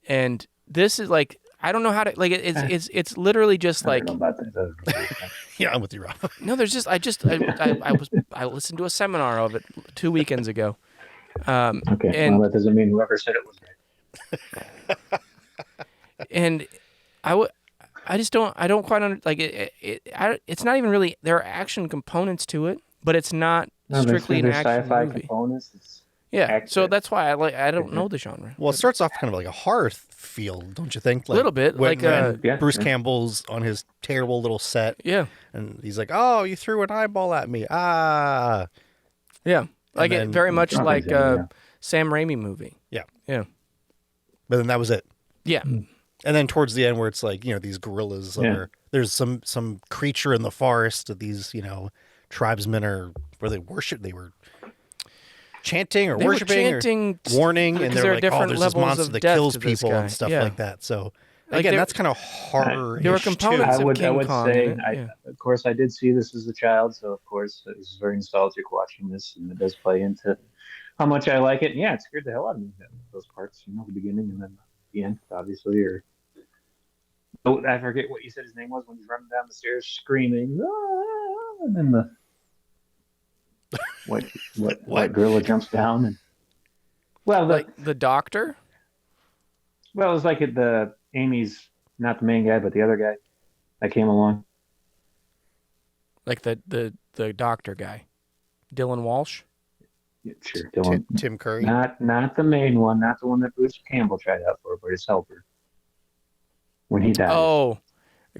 and this is like I don't know how to like it's literally just I like don't know about that. Yeah, I'm with you, Rob. no. There's just I listened to a seminar of it 2 weekends ago. Okay. And- Well, that doesn't mean whoever said it was right. And I just don't quite like it. It's not even really. There are action components to it, but it's not strictly an action sci-fi movie. components. It's Yeah, accurate. so that's why I don't know the genre. Well, it starts off kind of like a horror feel, don't you think? Like, Little bit, when, like, when yeah, Bruce sure. Campbell's on his terrible little set, Yeah, and he's like, "Oh, you threw an eyeball at me!" Ah, yeah, like then- it very much Drunk like exam, Sam Raimi movie. yeah. Yeah, But then that was it. yeah, And then towards the end, where it's like, these gorillas Yeah. there's some creature in the forest that these tribesmen were chanting or They were worshiping chanting or warning, and because there they're are like, oh, different there's this levels monster of that death kills to this people guy. and stuff Yeah. like that. So Like again, there- that's kind of horror. there were components I of would King Kong say, in it, yeah. of course, I did see this as a child, so of course it was very nostalgic watching this, and it does play into how much I like it. And yeah, it scared the hell out of me, those parts, the beginning and then the end, obviously. I forget what you said his name was when he's running down the stairs screaming, "Ah!" and then the what gorilla jumps down and like the Doctor. Well, it was like Amy's not the main guy, but the other guy that came along. Like the Doctor guy, Dylan Walsh. Yeah, sure, Dylan. Tim Curry. Not the main one, not the one that Bruce Campbell tried out for, but his helper. When he died. Oh,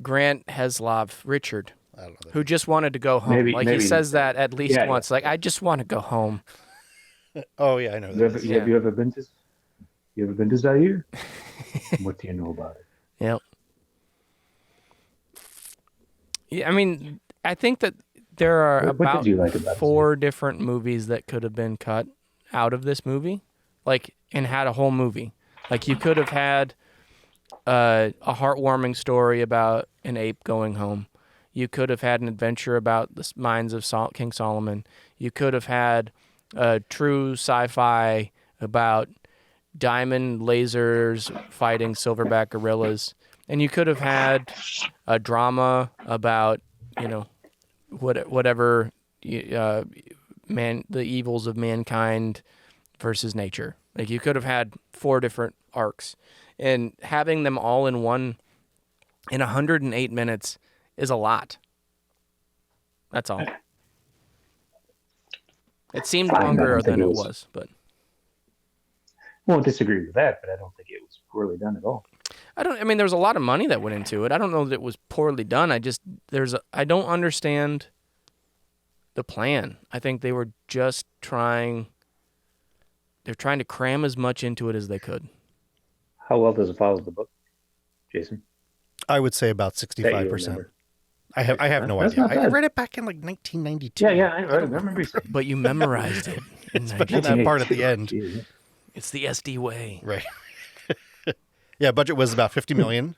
Grant Heslov, Richard, I don't know. who just wanted to go home. Maybe- he maybe- says that at least Yeah, once. Like I just want to go home. Oh yeah, I know. Have That. you ever been to Zaire? What do you know about it? Yep. Yeah, I mean, I think that there are What about did you like about it? 4 different movies that could have been cut out of this movie, like, and had a whole movie. Like, you could have had a heartwarming story about an ape going home. You could have had an adventure about the mines of King Solomon. You could have had a true sci-fi about diamond lasers fighting silverback gorillas. And you could have had a drama about, whatever the evils of mankind versus nature. Like you could have had 4 different arcs, and having them all in 108 minutes is a lot. That's all. It seemed Fine, I longer don't think than it it was. was, but Won't disagree with that, but I don't think it was poorly done at all. I mean, there was a lot of money that went into it. I don't know that it was poorly done. I don't understand the plan. I think they were just trying to cram as much into it as they could. How well does it follow the book, Jason? I would say about 65%. I have no idea. I read it back in like 1992. Yeah, I remember you saying. But you memorized it. Especially that part at the end. It's the SD way. Right. Yeah, budget was about $50 million.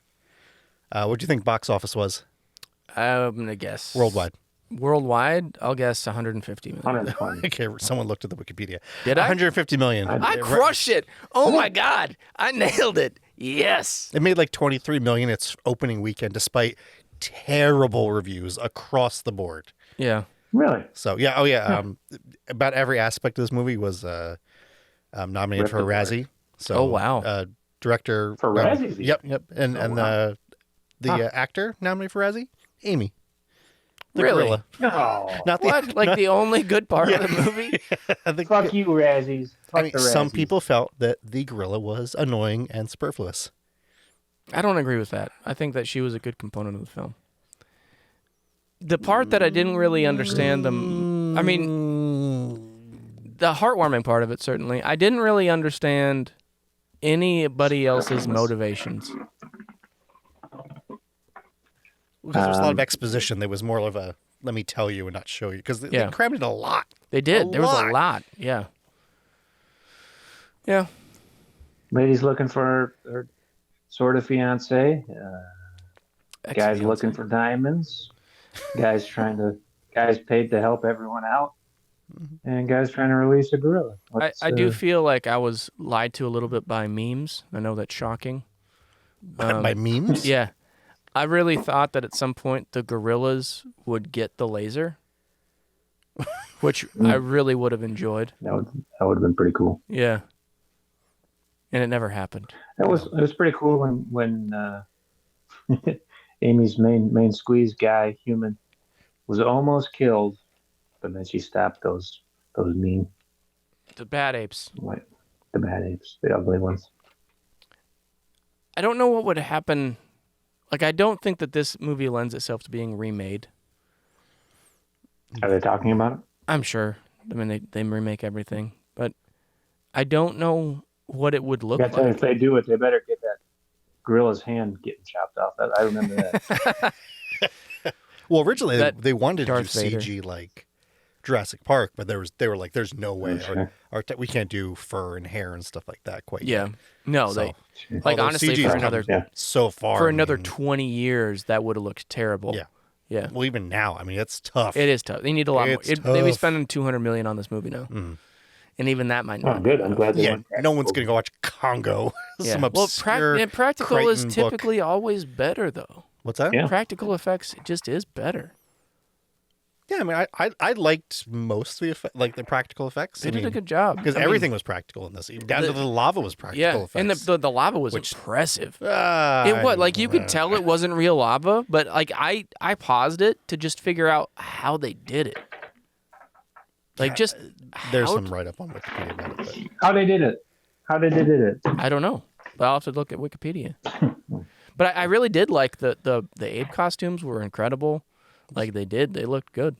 What do you think box office was? I'm going to guess. Worldwide. Worldwide, I'll guess 150 million. 120. Okay, someone looked at the Wikipedia. Did I? 150 million. I crushed it. Oh my God. I nailed it. Yes. It made like 23 million its opening weekend, despite terrible reviews across the board. Yeah. Really? So, yeah. Oh, yeah. About every aspect of this movie was nominated for a Razzie. So, oh, wow. Director. For Razzie? Yep. And the actor nominated for Razzie? Amy. The Really? gorilla. No. Not the, What? Like the only good part of the movie? I think, Fuck you, Razzies. Fuck I mean, the some Razzies. people felt that the gorilla was annoying and superfluous. I don't agree with that. I think that she was a good component of the film. The part that I didn't really understand the heartwarming part of it, certainly. I didn't really understand anybody else's motivations. Because there was a lot of exposition. There was more of a, let me tell you and not show you. Because they crammed in a lot. They did. There was a lot. Yeah. Yeah. Ladies looking for her sort of fiance. Guys looking for diamonds. Guys paid to help everyone out. And guys trying to release a gorilla. I do feel like I was lied to a little bit by memes. I know that's shocking. By memes? Yeah. I really thought that at some point the gorillas would get the laser, which I really would have enjoyed. That would have been pretty cool. Yeah. And it never happened. It was pretty cool when Amy's main squeeze guy, human, was almost killed, but then she stopped those mean The bad apes. the bad apes, the ugly ones. I don't know what would happen. Like, I don't think that this movie lends itself to being remade. Are they talking about it? I'm sure. I mean, they remake everything. But I don't know what it would look like. If they do it, they better get that gorilla's hand getting chopped off. I remember that. Well, originally they wanted Darth to do CG like Jurassic Park, but they were like, "There's no way we can't do fur and hair and stuff like that quite Yeah. yet." No, So, like, honestly, CG for has another come so far for another 20 years, that would have looked terrible. Yeah. Yeah. Well, even now, I mean, it's tough. It is tough. They need a lot more. It's They'd be tough. spending $200 million on this movie now. Mm. And even that might Oh, not. good. I'm glad they Yeah, went. no one's gonna go watch Congo. Yeah. Some Well, obscure practical is Crichton book. typically always better, though. What's that? Yeah. Practical effects just is better. Yeah, I mean, I liked most of the practical effects. They did a good job. because I mean, everything was practical in this. Even down to the lava was practical Yeah, effects. and the lava was impressive. It It was like you could tell it wasn't real lava, but like I paused it to just figure out how they did it. Like just There's how some write up on Wikipedia about it. But How they did it? I don't know. But I'll have to look at Wikipedia. But I really did like the ape costumes were incredible. Like they looked good.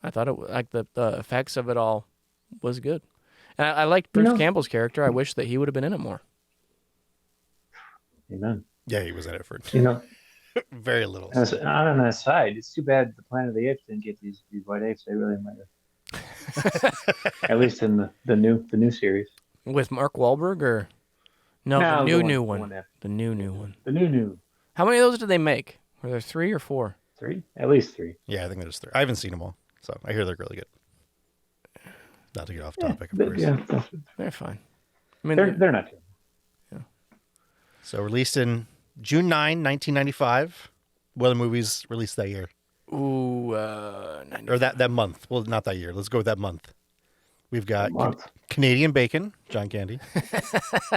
I thought it like the effects of it all was good. And I liked Bruce Campbell's character. I wish that he would have been in it more. Amen. yeah, he was in it for You know, very little. on that side, it's too bad the Planet of the Apes didn't get these white apes. They really might have. At least in the new series. With Mark Wahlberg or no, No, the the new one one. after. The new one. The new How many of those did they make? Were there 3 or 4? 3, at least 3. Yeah, I think there's 3. I haven't seen them all, so I hear they're really good. Not to get off topic, of course. Yeah, They're fine. I mean, they're not too. So released in June 9, 1995. What other movies released that year? ooh, Or that month. Well, not that year. Let's go with that month. We've got Month. Canadian Bacon, John Candy.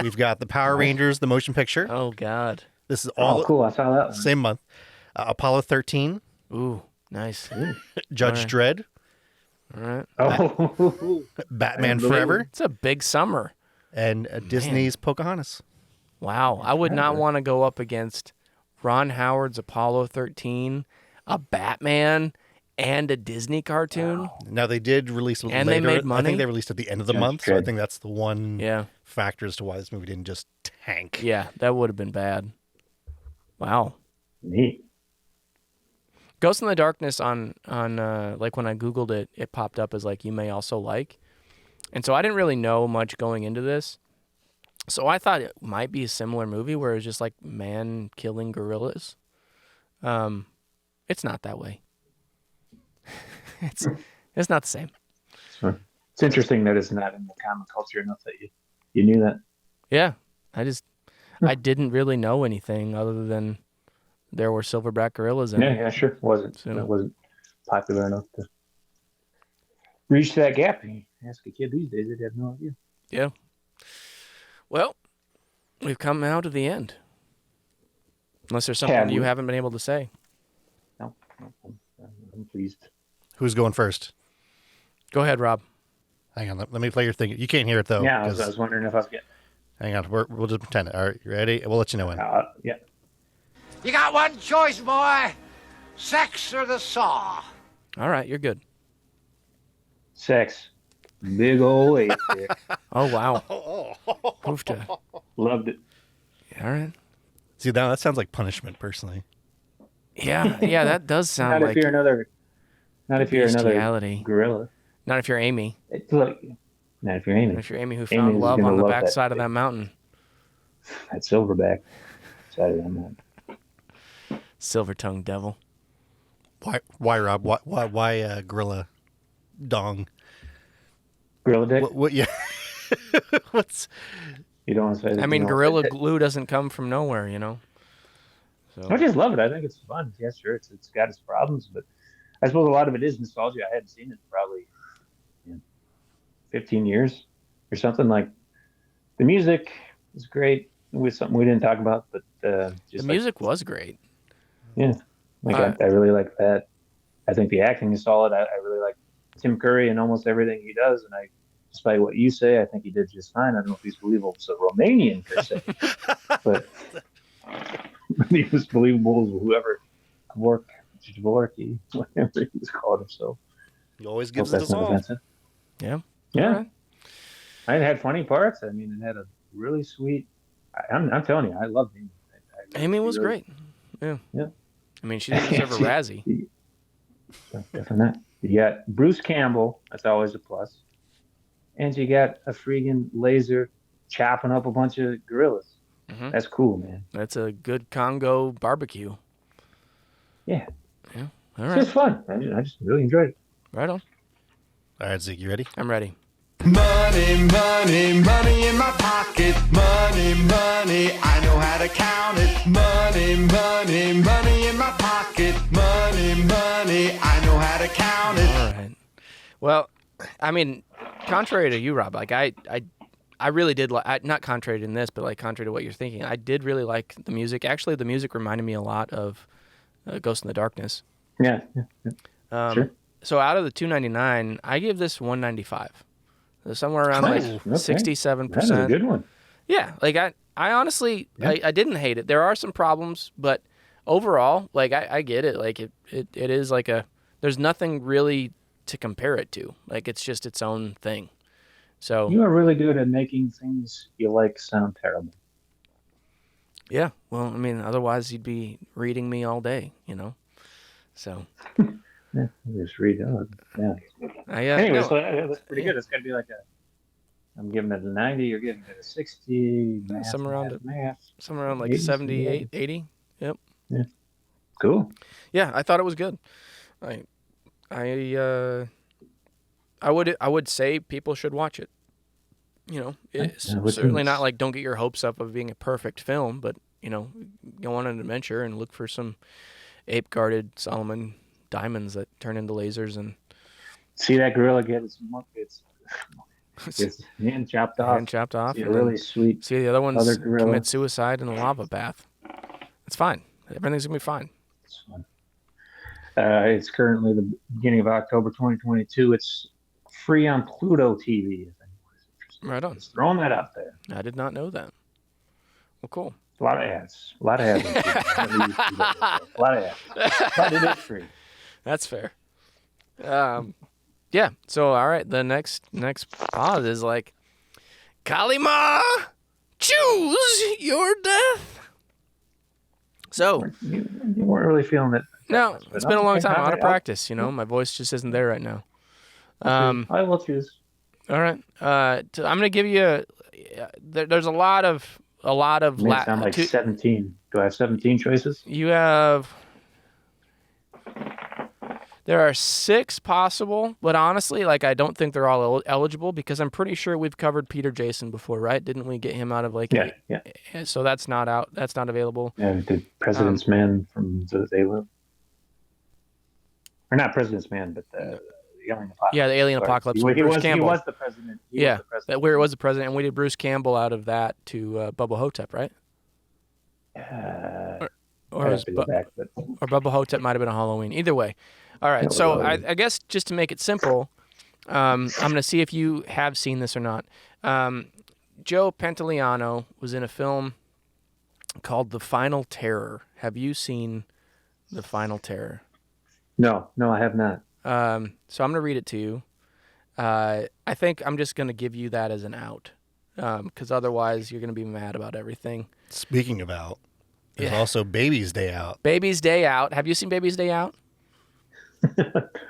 We've got the Power Rangers, the motion picture. oh God. This is all Oh, cool! I saw that one. same month. Apollo 13, Ooh, nice. Judge Alright. Dredd, All right. Oh, Batman I believe Forever, It's a big summer. and Disney's Pocahontas. Wow. I would not want to go up against Ron Howard's Apollo 13, a Batman, and a Disney cartoon. Wow. Now, they did release it and later. They made money. I think they released at the end of the month, so I think that's the one factor as to why this movie didn't just tank. Yeah, that would have been bad. Wow. Neat. Ghost in the Darkness on like when I Googled it, it popped up as like, you may also like. And so I didn't really know much going into this. So I thought it might be a similar movie where it's just like man killing gorillas. It's not that way. It's not the same. It's interesting that it's not in the comic culture enough that you knew that. Yeah. I didn't really know anything other than there were silverback gorillas in it. Yeah, sure. It wasn't popular enough to reach that gap. You ask a kid these days, they'd have no idea. Yeah. Well, we've come now to the end. Unless there's something you haven't been able to say. No, I'm pleased. Who's going first? Go ahead, Rob. Hang on, let me play your thing. You can't hear it, though. Yeah, I was wondering if I was getting... Hang on, we'll just pretend it. All right, you ready? We'll let you know when. Yeah. You got one choice, boy. Sex or the saw. All right, you're good. Sex. Big old eight dick. Oh, wow. Oofta. Loved it. All right. See, now that sounds like punishment, personally. Yeah, that does sound Not if you're another gorilla. Not if you're Amy. Not if you're Amy. If you're Amy who found love on the backside of that mountain. That silverback side of that mountain. Silver-tongued devil. Why, Rob? Why gorilla dong? Gorilla dick? What yeah. What's... You don't want to say that. I mean, gorilla glue doesn't come from nowhere, you know? So. I just love it. I think it's fun. Yeah, sure. It's got its problems, but I suppose a lot of it is nostalgia. I hadn't seen it in probably 15 years or something. Like, the music is great. With something we didn't talk about, but just the music was great. Yeah, I really like that. I think the acting is solid. I really like Tim Curry and almost everything he does, and despite what you say, I think he did just fine. I don't know if he's believable. So Romanian per se, but he was believable as whoever Dvorak, whatever he was called himself. He always gives it his all. Yeah. Right. It had funny parts. I mean, it had a really sweet. I'm telling you, I loved Amy. Amy was great. Yeah. I mean, she didn't deserve a Razzie. Definitely not. You got Bruce Campbell. That's always a plus. And you got a freaking laser chopping up a bunch of gorillas. Mm-hmm. That's cool, man. That's a good Congo barbecue. Yeah. Yeah. All right. It's just fun. I just really enjoyed it. Right on. All right, Zeke, you ready? I'm ready. Money, money, money in my pocket. Money, money, I know how to count it. Money, money, money in my pocket. Money, money, I know how to count it. All right. Well, I mean, contrary to you, Rob, like I really did like, not contrary to this, but like contrary to what you're thinking, I did really like the music. Actually, the music reminded me a lot of Ghost in the Darkness. Yeah. Sure. So out of the 299, I give this 195. So somewhere around like 67%. That's a good one. Yeah, like I honestly, I didn't hate it. There are some problems, but overall, like I get it. Like it is like there's nothing really to compare it to. Like it's just its own thing. So you are really good at making things you like sound terrible. Yeah, well, I mean, otherwise you'd be reading me all day, you know. So yeah, just read. Yeah. Anyway, so that's pretty good. It's got to be like I'm giving it a 90. You're giving it a 60. Somewhere around like 78, 80. Yep. Yeah. Cool. Yeah, I thought it was good. I would say people should watch it. You know, it's certainly not like don't get your hopes up of being a perfect film, but you know, go on an adventure and look for some ape-guarded Solomon diamonds that turn into lasers and see that gorilla get its hand chopped off. See really sweet. See the other ones commit suicide in a lava bath. It's fine. Everything's gonna be fine. It's fun. It's currently the beginning of October 2022. It's free on Pluto TV. Right on. Just throwing that out there. I did not know that. Well, cool. A lot of ads. A lot of ads. A lot of ads. But it is free. That's fair. Yeah. So, all right. The next pause is like, Kalima, choose your death. So, You weren't really feeling it. no, it's been a long time. I'm out of practice. My voice just isn't there right now. I will choose. All right. I'm gonna give you. There's a lot of. It sound like 17. Do I have 17 choices? You have. There are 6 possible, but honestly, I don't think they're all eligible because I'm pretty sure we've covered Peter Jason before, right? Didn't we get him out of Yeah. So that's not out. That's not available. And the President's Man from the Alien. Or not President's Man, but the Alien Apocalypse. Yeah, the Alien Apocalypse. He Bruce was Campbell. He was the president. Where it was the president, and we did Bruce Campbell out of that to Bubba Hotep, right? Or Bubba Hotep might have been a Halloween. Either way. All right, so I guess just to make it simple, I'm going to see if you have seen this or not. Joe Pantoliano was in a film called The Final Terror. Have you seen The Final Terror? No, I have not. So I'm going to read it to you. I think I'm just going to give you that as an out, because otherwise you're going to be mad about everything. Speaking of out, there's also Baby's Day Out. Baby's Day Out. Have you seen Baby's Day Out?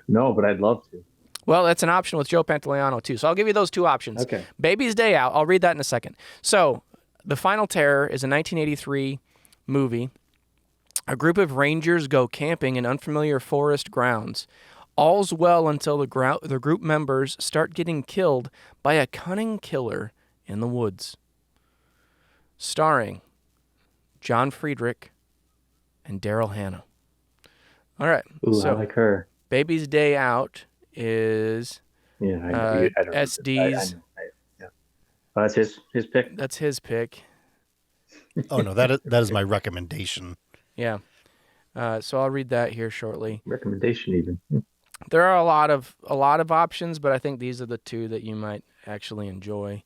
No, but I'd love to. Well, that's an option with Joe Pantoliano, too. So I'll give you those 2 options. Okay. Baby's Day Out. I'll read that in a second. So The Final Terror is a 1983 movie. A group of rangers go camping in unfamiliar forest grounds. All's well until the group members start getting killed by a cunning killer in the woods. Starring John Friedrich and Daryl Hannah. All right. Ooh, so I like her. Baby's Day Out is I don't SD's. Yeah. Oh, that's his pick. That's his pick. Oh no, that is my recommendation. Yeah. So I'll read that here shortly. Recommendation even. There are a lot of options, but I think these are the 2 that you might actually enjoy.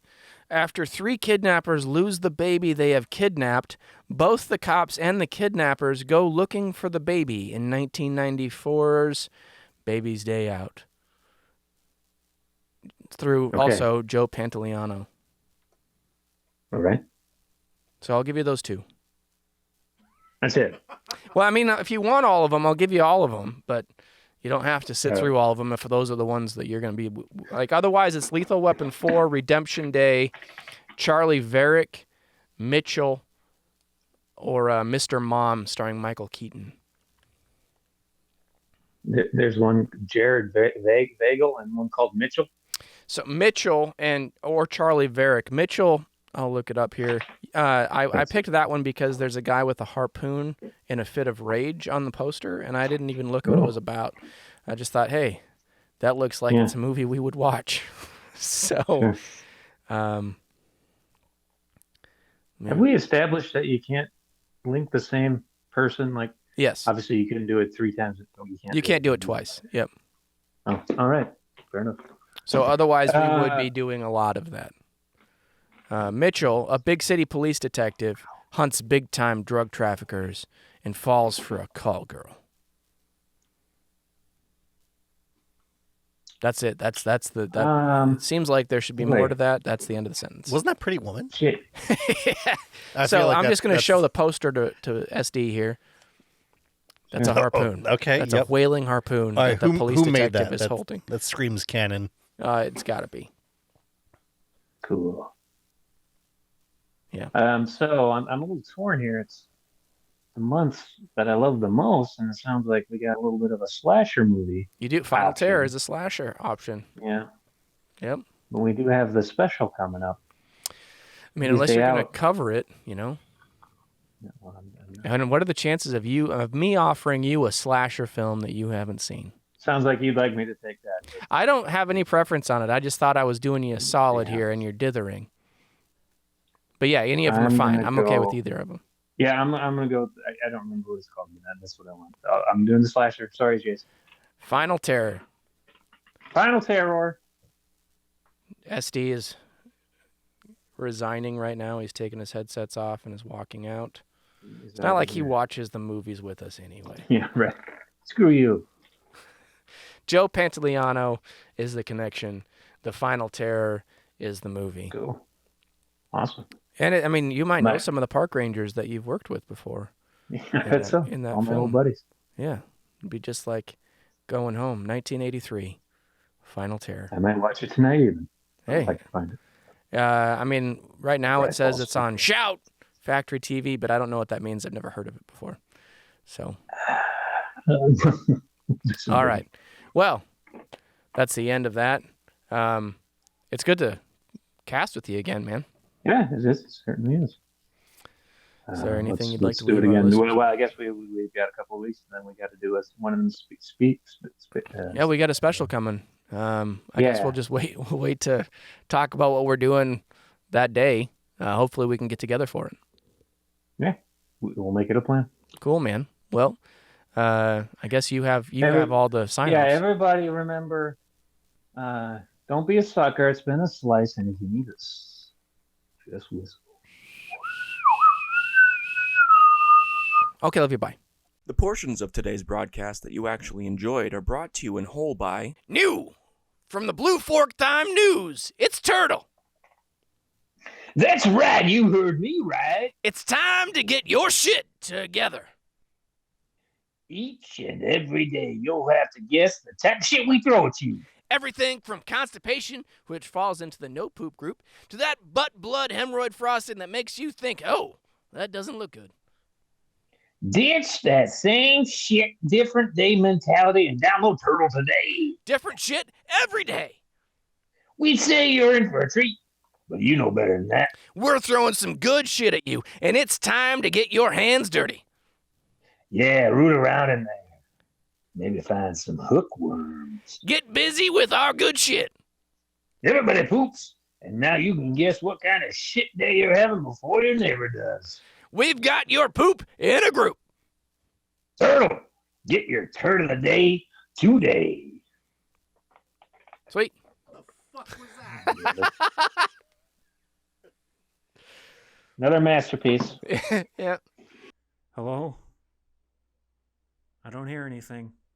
After 3 kidnappers lose the baby they have kidnapped, both the cops and the kidnappers go looking for the baby in 1994's Baby's Day Out. Through also Joe Pantoliano. All right. So I'll give you those 2. That's it. Well, I mean, if you want all of them, I'll give you all of them, but you don't have to sit through all of them if those are the ones that you're going to be like. Otherwise, it's Lethal Weapon 4, Redemption Day, Charlie Varick, Mitchell, or Mr. Mom starring Michael Keaton. There's one Jared Vagel and one called Mitchell. So Mitchell or Charlie Varick. Mitchell, I'll look it up here. I picked that one because there's a guy with a harpoon in a fit of rage on the poster, and I didn't even look at what it was about. I just thought, hey, that looks like it's a movie we would watch. So, have we established that you can't link the same person? Like, yes. Obviously, you couldn't do it 3 times. You can't do it twice. Yep. Oh, all right. Fair enough. So otherwise, we would be doing a lot of that. Mitchell, a big city police detective, hunts big-time drug traffickers and falls for a call girl. That's it. It seems like there should be more to that. That's the end of the sentence. Wasn't that Pretty Woman? Shit. So I'm just going to show the poster to SD here. That's a harpoon. Okay. That's a whaling harpoon that the police detective is holding. That screams canon. It's got to be. Cool. Yeah. So I'm a little torn here. It's the month that I love the most, and it sounds like we got a little bit of a slasher movie. You do. Final Terror is a slasher option. Yeah. Yep. But we do have the special coming up. I mean, unless you're going to cover it, And what are the chances of me offering you a slasher film that you haven't seen? Sounds like you'd like me to take that. I don't have any preference on it. I just thought I was doing you a solid here, and you're dithering. But yeah, any of them are fine. I'm okay with either of them. Yeah, I'm gonna go. I don't remember what it's called. That's what I want. I'm doing the slasher. Sorry, Jason. Final Terror. Final Terror. SD is resigning right now. He's taking his headsets off and is walking out. He's It's not out like of he here. watches the movies with us anyway. Yeah, right. Screw you. Joe Pantoliano is the connection. The Final Terror is the movie. Cool. Awesome. And I mean, you might know Right. some of the park rangers that you've worked with before. Yeah, I bet so. In that All my film. old buddies. Yeah, it'd be just like Going Home, 1983, Final Terror. I might watch it tonight even. Hey, I'd like to find it. I mean, right now it Right, says also. it's on Shout Factory TV, but I don't know what that means. I've never heard of it before. So, all right. Well, that's the end of that. It's good to cast with you again, man. Yeah, it is. It certainly is. Is there anything let's, you'd like let's to do it leave our again? listeners? Well, I guess we've got a couple of weeks, and then we got to do one of them Yeah, we got a special coming. I guess we'll just wait. We'll wait to talk about what we're doing that day. Hopefully, we can get together for it. Yeah, we'll make it a plan. Cool, man. Well, I guess you have all the sign-offs. Yeah, everybody remember, don't be a sucker. It's been a slice, and if you need us, just whistle. Okay, love you. Bye. The portions of today's broadcast that you actually enjoyed are brought to you in whole by New from the Blue Fork Time News. It's Turtle. That's right. You heard me right. It's time to get your shit together. Each and every day, you'll have to guess the type of shit we throw at you. Everything from constipation, which falls into the no poop group, to that butt blood hemorrhoid frosting that makes you think, oh, that doesn't look good. Ditch that same shit, different day mentality and download Turtle today. Different shit every day. We'd say you're in for a treat, but you know better than that. We're throwing some good shit at you, and it's time to get your hands dirty. Yeah, root around in there. Maybe find some hookworms. Get busy with our good shit. Everybody poops, and now you can guess what kind of shit day you're having before your neighbor does. We've got your poop in a group. Turtle, get your turd of the day today. Sweet. Another masterpiece. Yeah. Hello? I don't hear anything.